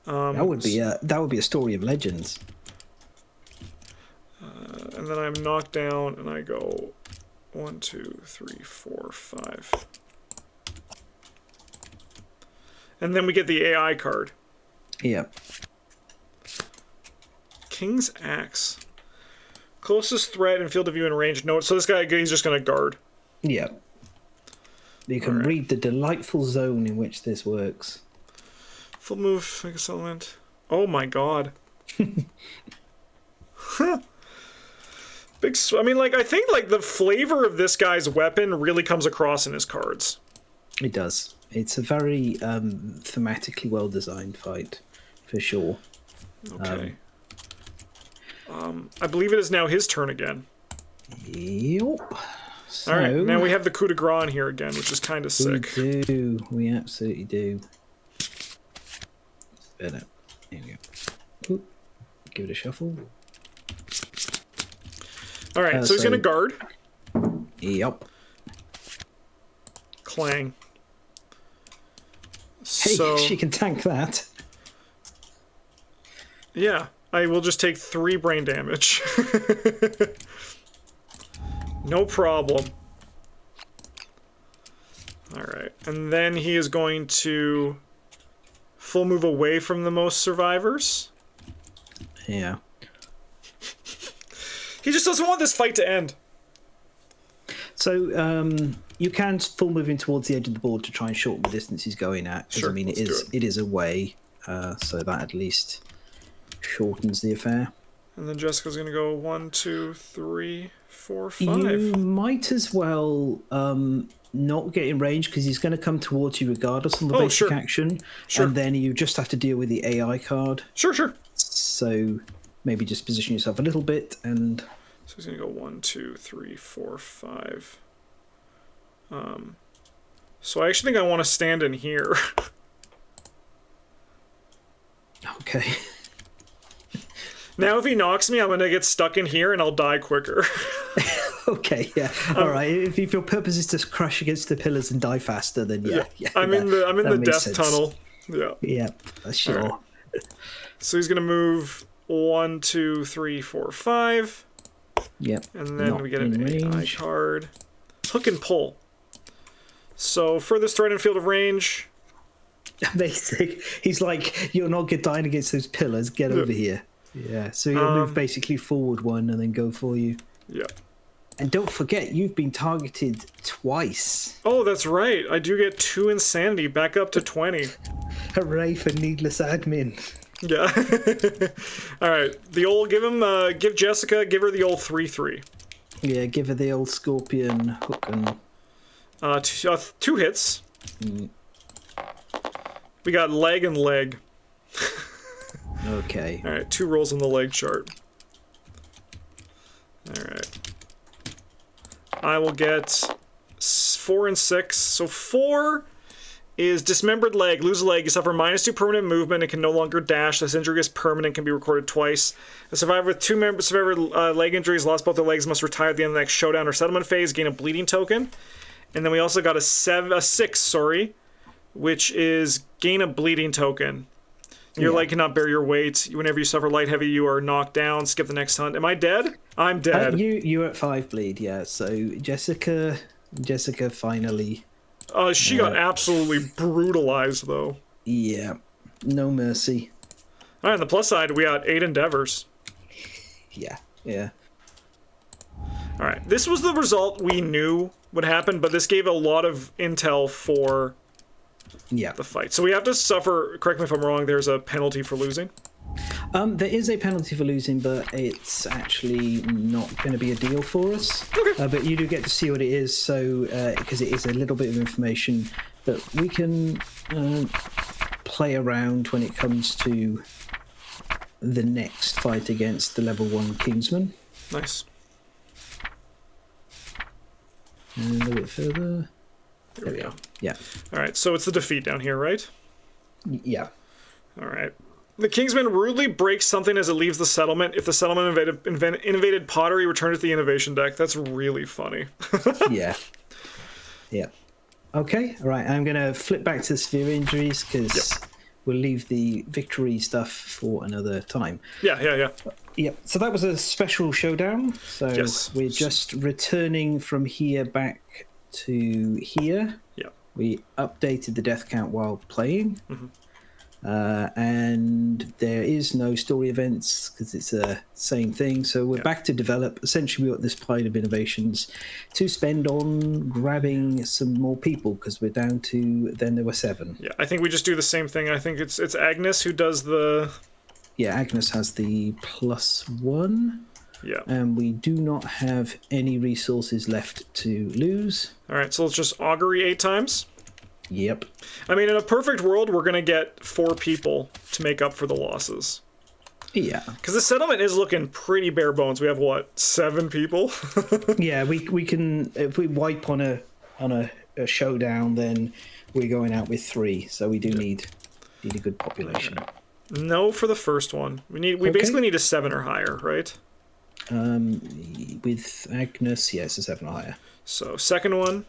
That would be a story of legends. And then I'm knocked down, and I go 1, 2, 3, 4, 5. And then we get the AI card. Yeah. King's Axe. Closest threat and field of view and range. No, so this guy, he's just going to guard. Yeah. You can read the delightful zone in which this works. Full move, make a settlement. Oh my god. I mean, like, I think, like, the flavor of this guy's weapon really comes across in his cards. It does. It's a very thematically well-designed fight, for sure. Okay. I believe it is now his turn again. Yep. So, alright, now we have the coup de grace in here again, which is kind of sick. We do. We absolutely do. Better. Here we go. Ooh. Give it a shuffle. Alright, so he's going to guard. Yep. Clang. Hey, so, she can tank that. Yeah, I will just take 3 brain damage. No problem. Alright, and then he is going to full move away from the most survivors. Yeah. He just doesn't want this fight to end. So you can full move in towards the edge of the board to try and shorten the distance he's going at. Sure, I mean, it is away, so that at least shortens the affair. And then Jessica's going to go 1, 2, 3, 4, 5. You might as well not get in range because he's going to come towards you regardless on the basic action. Sure. And then you just have to deal with the AI card. Sure. So maybe just position yourself a little bit and... So he's going to go 1, 2, 3, 4, 5. So I actually think I want to stand in here. Okay. Now if he knocks me, I'm going to get stuck in here and I'll die quicker. Okay, yeah. All right. If your purpose is to crush against the pillars and die faster, then yeah. I'm in the death tunnel. Yeah. Yeah, sure. Right. So he's going to move 1, 2, 3, 4, 5. Yep. And then we get an AI card. Hook and pull. So furthest threat in field of range. Basic. He's like, you're not dying against those pillars. Get over here. Yeah. So he'll move basically forward 1 and then go for you. Yeah. And don't forget, you've been targeted twice. Oh, that's right. I do get 2 insanity, back up to 20. Hooray for needless admin. Yeah. All right. Give Jessica, give her the old 3/3. Yeah, give her the old scorpion hook and... 2 hits. We got leg and leg. Okay. All right, 2 rolls on the leg chart. All right. I will get 4 and 6. So 4 is dismembered leg. Lose a leg. You suffer -2 permanent movement and can no longer dash. This injury is permanent, can be recorded twice. A survivor with severe leg injuries, lost both their legs, must retire at the end of the next showdown or settlement phase, gain a bleeding token. And then we also got a 6, which is gain a bleeding token. Your leg cannot bear your weight. Whenever you suffer light heavy, you are knocked down. Skip the next hunt. Am I dead? I'm dead. You're at 5 bleed, yeah. So Jessica finally. She got absolutely brutalized, though. Yeah, no mercy. All right, on the plus side, we got 8 endeavors. Yeah. All right, this was the result we knew would happen, but this gave a lot of intel for the fight. So we have to suffer, correct me if I'm wrong, there's a penalty for losing? There is a penalty for losing, but it's actually not going to be a deal for us. Okay. But you do get to see what it is, so because it is a little bit of information that we can play around when it comes to the next fight against the level 1 Kingsman. Nice. And a little bit further. There we go. Yeah. All right, so it's the defeat down here, right? Yeah. All right. The Kingsman rudely breaks something as it leaves the settlement. If the settlement invaded pottery, return it to the innovation deck. That's really funny. Yeah. Okay, all right. I'm going to flip back to the severe injuries because we'll leave the victory stuff for another time. Yeah. Yep. So that was a special showdown. So we're just returning from here back to here. Yeah. We updated the death count while playing. Mm-hmm. And there is no story events because it's the same thing. So we're back to develop. Essentially, we've got this pile of innovations to spend on grabbing some more people because we're down to, then there were 7. Yeah, I think we just do the same thing. I think it's Agnes who does the... Yeah, Agnes has the +1. Yeah. And we do not have any resources left to lose. All right, so let's just augury 8 times. Yep. I mean, in a perfect world, we're going to get 4 people to make up for the losses. Yeah. Because the settlement is looking pretty bare bones. We have, what, 7 people? Yeah, we can... If we wipe on a showdown, then we're going out with 3. So we do need a good population. Right. No for the first one. We basically need a 7 or higher, right? With Agnes, yes, a 7 or higher. So, second one...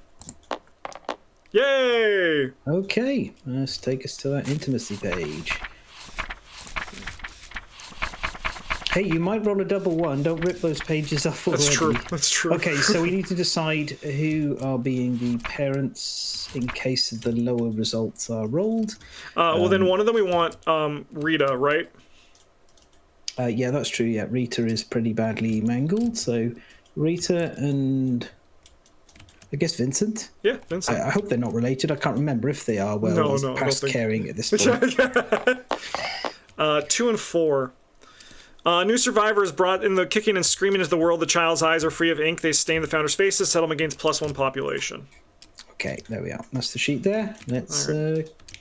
Yay! Okay, let's take us to that intimacy page. Hey, you might roll a double 1. Don't rip those pages off already. That's true. Okay, so we need to decide who are being the parents in case the lower results are rolled. Well, then one of them we want Rita, right? Yeah, that's true. Yeah, Rita is pretty badly mangled. So Rita and... I guess Vincent. Yeah, Vincent. I hope they're not related. I can't remember if they are. Well, no, past caring at this point. 2 and 4. New survivor is brought in the kicking and screaming into the world. The child's eyes are free of ink. They stain the founder's faces. Settlement gains +1 population. Okay, there we are. That's the sheet there. Let's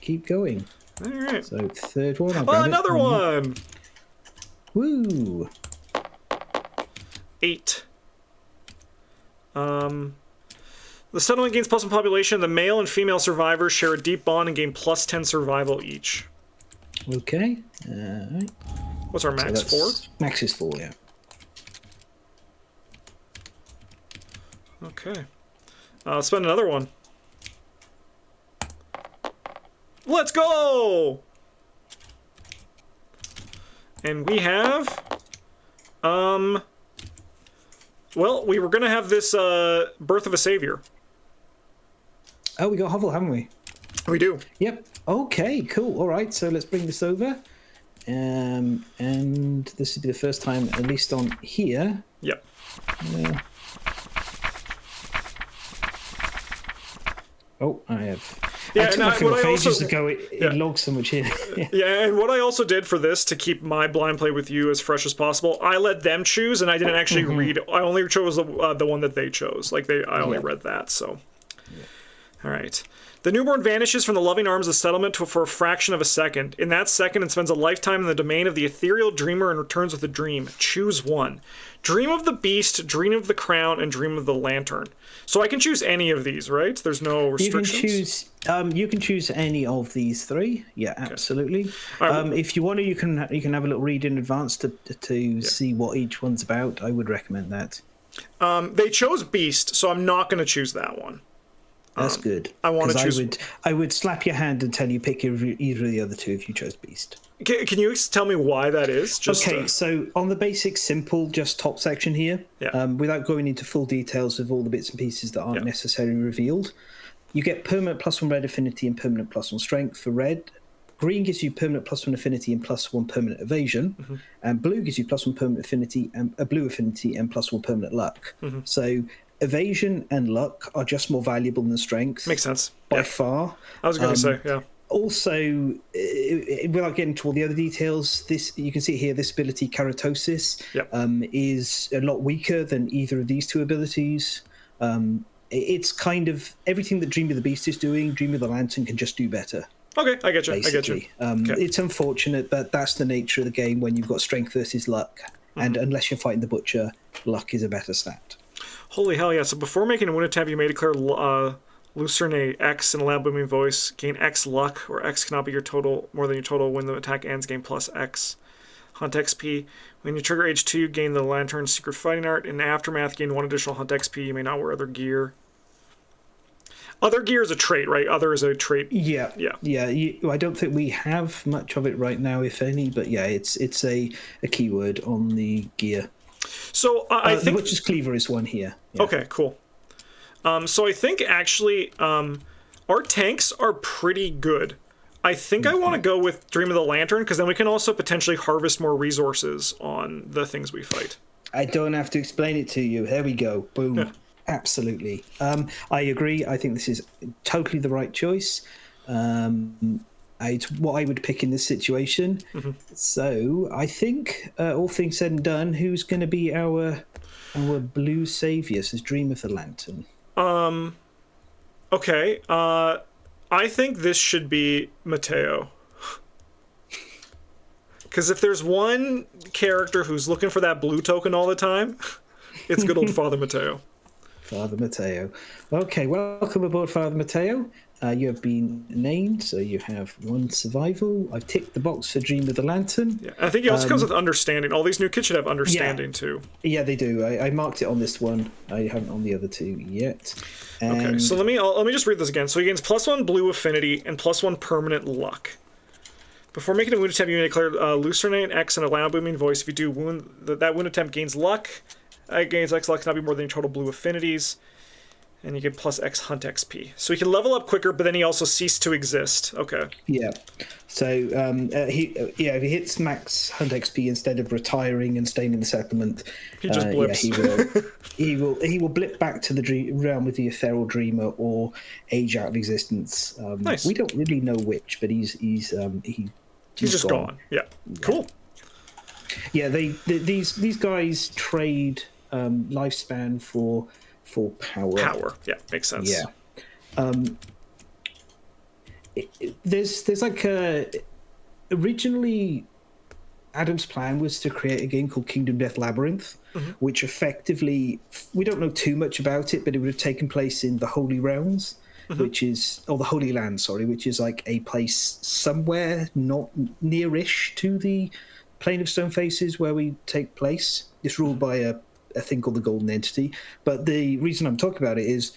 keep going. All right. So third one. I'll grab another one. Woo. 8. The settlement gains +1 population. The male and female survivors share a deep bond and gain +10 survival each. Okay. Right. What's our max? 4? Max is 4, yeah. Okay. Let's spend another one. Let's go! And we have... Well, we were going to have this Birth of a Savior. Oh, we got Hovel, haven't we? We do. Yep. Okay, cool. All right, so let's bring this over. And this will be the first time, at least on here. Yep. Oh, I have... Yeah, I took my finger pages ago. It logged so much in. Yeah, and what I also did for this, to keep my blind play with you as fresh as possible, I let them choose, and I didn't actually read. I only chose the one that they chose. Like, I only read that, so... All right. The newborn vanishes from the loving arms of the settlement for a fraction of a second. In that second, it spends a lifetime in the domain of the ethereal dreamer and returns with a dream. Choose one. Dream of the beast, dream of the crown, and dream of the lantern. So I can choose any of these, right? There's no restrictions? You can choose any of these three. Yeah, absolutely. Right. If you want to, you can have a little read in advance to see what each one's about. I would recommend that. They chose beast, so I'm not going to choose that one. That's good. I want to choose. I would slap your hand and tell you pick either of the other two if you chose beast. Can you tell me why that is? So on the basic, simple, just top section here, without going into full details of all the bits and pieces that aren't necessarily revealed, you get permanent +1 red affinity and permanent +1 strength for red. Green gives you permanent +1 affinity and +1 permanent evasion, and blue gives you +1 permanent affinity and a blue affinity and +1 permanent luck. So evasion and luck are just more valuable than strength. Makes sense. By far. I was going to say, yeah. Also, without getting into all the other details, this you can see here, this ability, Keratosis, is a lot weaker than either of these two abilities. It's kind of everything that Dream of the Beast is doing, Dream of the Lantern can just do better. Okay, I get you. Basically. It's unfortunate, but that's the nature of the game when you've got strength versus luck. And unless you're fighting the Butcher, luck is a better stat. Holy hell, yeah. So before making a wound attempt, you may declare Lucerne X in a loud booming voice. Gain X luck, or X cannot be your total, more than your total when the attack ends. Gain +X. Hunt XP. When you trigger H2, you gain the Lantern's Secret Fighting Art. In Aftermath, gain 1 additional Hunt XP. You may not wear other gear. Other gear is a trait, right? Other is a trait. Yeah. I don't think we have much of it right now, if any, but yeah, it's a keyword on the gear. So I think the Butcher's Cleaver is one here. Yeah. Okay, cool. So I think actually our tanks are pretty good. I think I want to go with Dream of the Lantern because then we can also potentially harvest more resources on the things we fight. I don't have to explain it to you. There we go. Boom. Yeah. Absolutely. I agree. I think this is totally the right choice. It's what I would pick in this situation. So I think, all things said and done, who's going to be our blue savior? Says Dream of the Lantern. Okay. I think this should be Mateo. Because if there's one character who's looking for that blue token all the time, it's good old Father Mateo. Father Mateo. Okay, welcome aboard, Father Mateo. You have been named, so you have 1 survival. I've ticked the box for Dream of the Lantern. Yeah, I think it also comes with understanding. All these new kids should have understanding too. Yeah, they do. I marked it on this one. I haven't on the other two yet. Okay, so let me just read this again. So he gains +1 blue affinity and +1 permanent luck. Before making a wound attempt, you may declare Lucerne X in a loud booming voice. If you do wound, that wound attempt gains luck. Gains X luck cannot be more than your total blue affinities. And you get +X Hunt XP. So he can level up quicker, but then he also ceased to exist. Okay. Yeah. So if he hits max Hunt XP instead of retiring and staying in the settlement, he just blips. He will blip back to the realm with the Ethereal Dreamer or age out of existence. Nice. We don't really know which, but he's just gone. Yeah. Cool. Yeah. These guys trade lifespan for power. Yeah, makes sense. Yeah. There's like originally Adam's plan was to create a game called Kingdom Death Labyrinth, which effectively, we don't know too much about it, but it would have taken place in the Holy Realms, which is the Holy Land, sorry, which is like a place somewhere not nearish to the Plane of Stone Faces where we take place. It's ruled by a thing called the Golden Entity, but the reason I'm talking about it is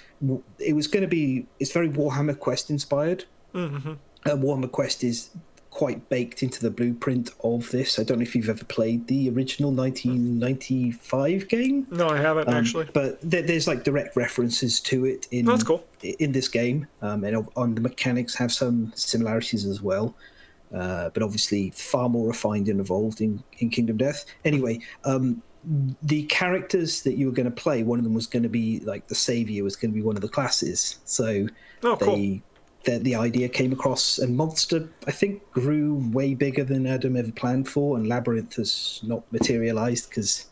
it's very Warhammer Quest inspired. Warhammer Quest is quite baked into the blueprint of this. I don't know if you've ever played the original 1995 game. No, I haven't actually. But there's like direct references to it in that's cool. In this game, and on the mechanics have some similarities as well. But obviously far more refined and evolved in Kingdom Death. Anyway, the characters that you were going to play, one of them was going to be like the savior was going to be one of the classes. So cool. The idea came across, and Monster, I think, grew way bigger than Adam ever planned for, and Labyrinth has not materialized because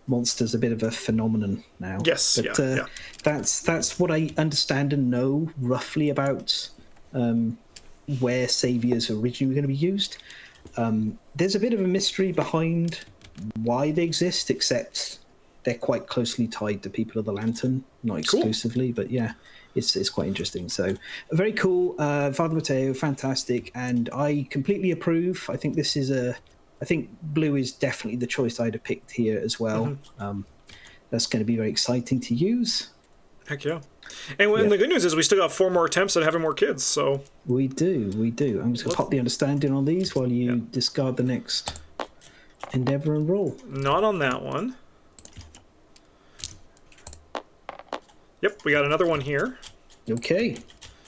monster's a bit of a phenomenon now. Yes, but yeah. that's what I understand and know roughly about where saviors are originally going to be used. There's a bit of a mystery behind why they exist, except they're quite closely tied to People of the Lantern, not exclusively, but yeah, it's quite interesting. So very cool. Father Mateo, fantastic, and I completely approve. I think this is I think blue is definitely the choice I'd have picked here as well. That's going to be very exciting to use. Heck yeah. And the good news is we still got 4 more attempts at having more kids, so... We do. I'm just going to pop the understanding on these while you discard the next endeavor and roll. Not on that one. Yep, we got another one here. Okay,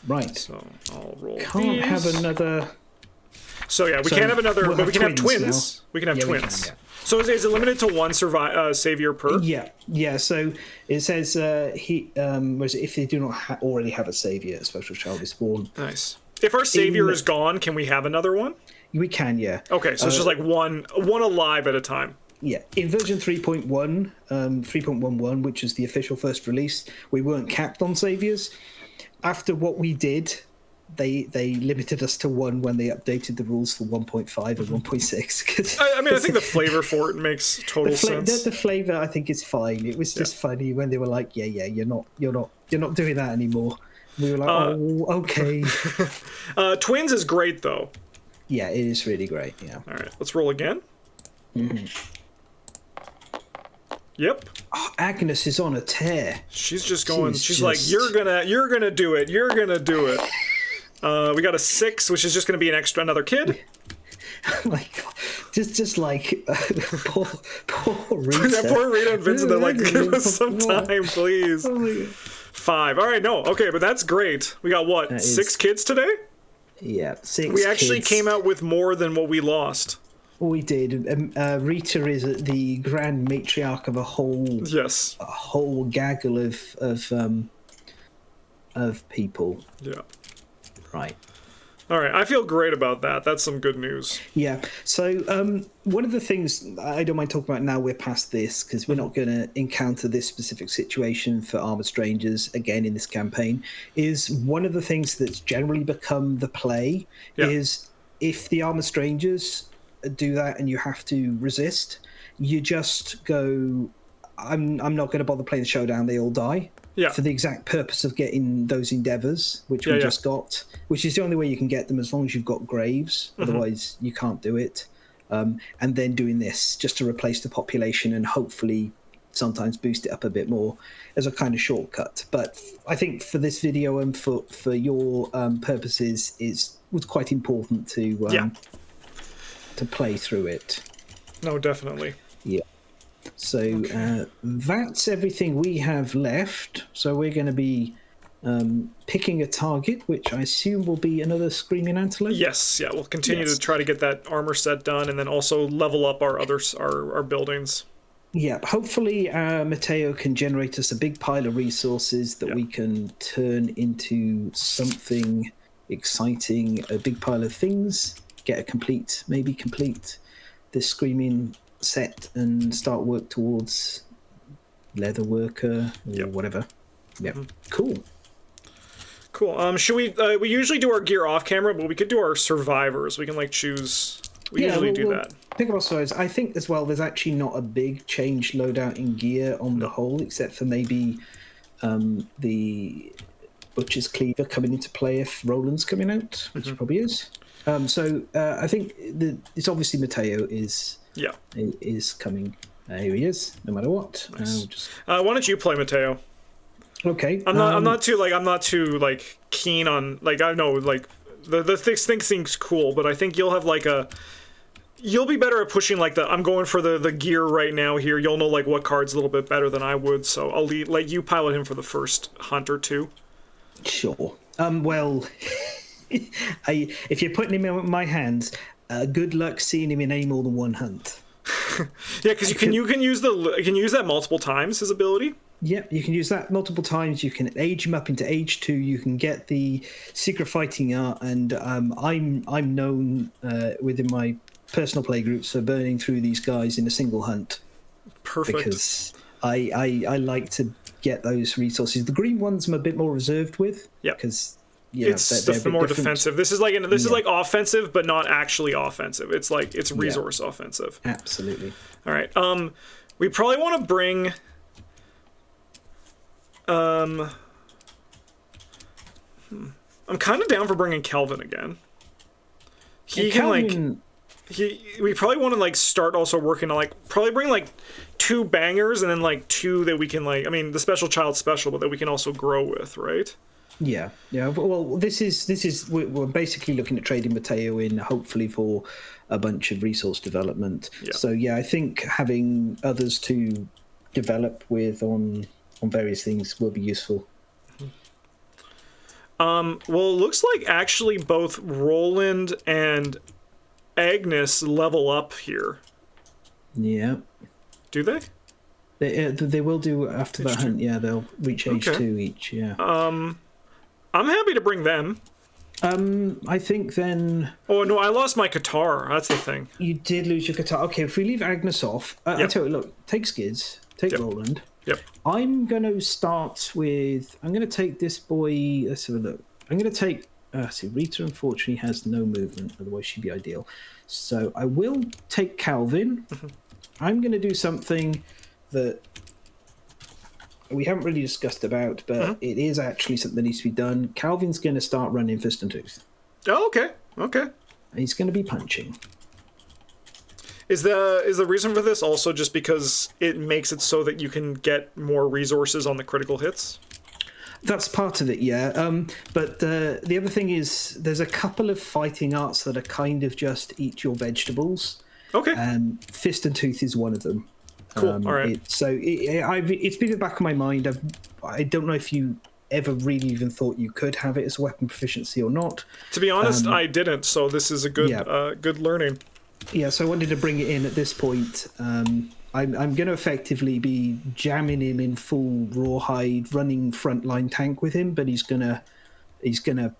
right. So I'll roll Can't have another... So yeah, we can't have another, but we can have twins. Now. We can have twins. We can, So is it limited to 1 savior per? Yeah. So it says if they do not already have a savior, a special child is born. Nice. If our savior is gone, can we have another one? We can, yeah. Okay, so it's just like one alive at a time. Yeah, in version 3.1, 3.11, which is the official first release, we weren't capped on saviors. After what we did, they limited us to 1 when they updated the rules for 1.5 and 1.6. I mean, I think the flavor for it makes total sense. The flavor, I think, is fine. It was just funny when they were like, you're not doing that anymore. We were like, oh, okay. Twins is great, though. Yeah, it is really great. Yeah. All right, let's roll again. Yep. Oh, Agnes is on a tear. She's just going. She's like, you're gonna do it. You're gonna do it. We got a 6, which is just gonna be another kid. Oh my God. Just like poor Rita. That poor Rita and Vincent. They're like, give us some time, please. 5. All right, no, okay, but that's great. We got what? 6 kids today? Yeah, 6. We actually came out with more than what we lost. We did. Rita is the grand matriarch of a whole gaggle of people. Yeah. Right. All right. I feel great about that. That's some good news. Yeah. So one of the things I don't mind talking about now, we're past this because we're not going to encounter this specific situation for Armored Strangers again in this campaign, is one of the things that's generally become the play is if the Armored Strangers do that and you have to resist, you just go, I'm not going to bother playing the showdown, they all die. Yeah. For the exact purpose of getting those endeavors, which we just got, which is the only way you can get them as long as you've got graves. Otherwise, you can't do it. And then doing this just to replace the population and hopefully sometimes boost it up a bit more as a kind of shortcut. But I think for this video and for your purposes, it was quite important to play through it. No, definitely. Yeah. So that's everything we have left. So we're going to be picking a target, which I assume will be another Screaming Antelope. Yes, yeah, we'll continue to try to get that armor set done, and then also level up our buildings. Yeah, hopefully Mateo can generate us a big pile of resources that we can turn into something exciting, a big pile of things, maybe complete this Screaming set and start work towards leather worker or whatever. Cool. Should we usually do our gear off camera, but we could do our survivors. We can choose. We usually do that. Pick up our survivors. I think as well there's actually not a big change loadout in gear on the whole, except for maybe the Butcher's Cleaver coming into play if Roland's coming out, which probably is. So I think it's obviously Mateo is coming. Here he is, no matter what. Nice. Why don't you play Mateo? Okay. I'm not too keen on I know the thing seems cool, but I think you'll have you'll be better at pushing I'm going for the gear right now here. You'll know what card's a little bit better than I would, so I'll let you pilot him for the first hunt or two. Sure. Well, if you're putting him in my hands, good luck seeing him in any more than one hunt. Yeah, because you can use that multiple times, his ability. Yeah, you can use that multiple times. You can age him up into age 2. You can get the secret fighting art, and I'm known within my personal play groups for burning through these guys in a single hunt. Perfect. because I like to get those resources. The green ones I'm a bit more reserved with. Yeah. Because It's they're a bit more different. defensive. This is like offensive, but not actually offensive. It's like it's resource offensive. Absolutely. All right. We probably want to bring. I'm kind of down for bringing Kelvin again. He can Calvin, we probably want to like start also working on like probably bring like 2 bangers and then like 2 that we can like, I mean, the special child special, but that we can also grow with, right? Yeah. Well, this is we're basically looking at trading Mateo in, hopefully for a bunch of resource development. Yeah. So I think having others to develop with on various things will be useful. Well, it looks like actually both Roland and Agnes level up here. Yeah. Do they? They will do after that hunt. Yeah, they'll reach age 2 each. Yeah. I'm happy to bring them. I think then. Oh no, I lost my Qatar. That's the thing. You did lose your Qatar. Okay, if we leave Agnes off, I tell you, look, take Skids, take Roland. Yep. I'm going to start with. I'm going to take this boy. Let's have a look. I'm going to take. See, Rita unfortunately has no movement, otherwise she'd be ideal. So I will take Calvin. I'm going to do something that we haven't really discussed about, but it is actually something that needs to be done. Calvin's going to start running Fist and Tooth. Oh, okay. Okay. He's going to be punching. Is the reason for this also just because it makes it so that you can get more resources on the critical hits? That's part of it, yeah. But the other thing is there's a couple of fighting arts that are kind of just eat your vegetables. Okay. Fist and Tooth is one of them. Cool. All right. It's been in the back of my mind. I don't know if you ever really even thought you could have it as a weapon proficiency or not. To be honest, I didn't. So this is a good good learning. Yeah. So I wanted to bring it in at this point. I'm going to effectively be jamming him in full rawhide, running frontline tank with him, but he's gonna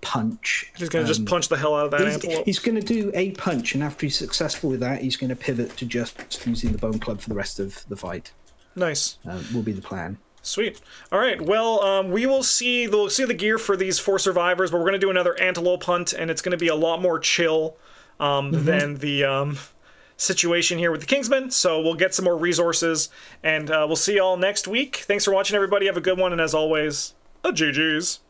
punch. He's gonna just punch the hell out of that antelope. He's going to do a punch, and after he's successful with that, he's going to pivot to just using the bone club for the rest of the fight. Nice. Will be the plan. Sweet. All right. Well, we'll see the gear for these 4 survivors, but we're gonna do another antelope hunt, and it's gonna be a lot more chill than the situation here with the Kingsmen. So we'll get some more resources, and we'll see y'all next week. Thanks for watching, everybody. Have a good one, and as always, GG's.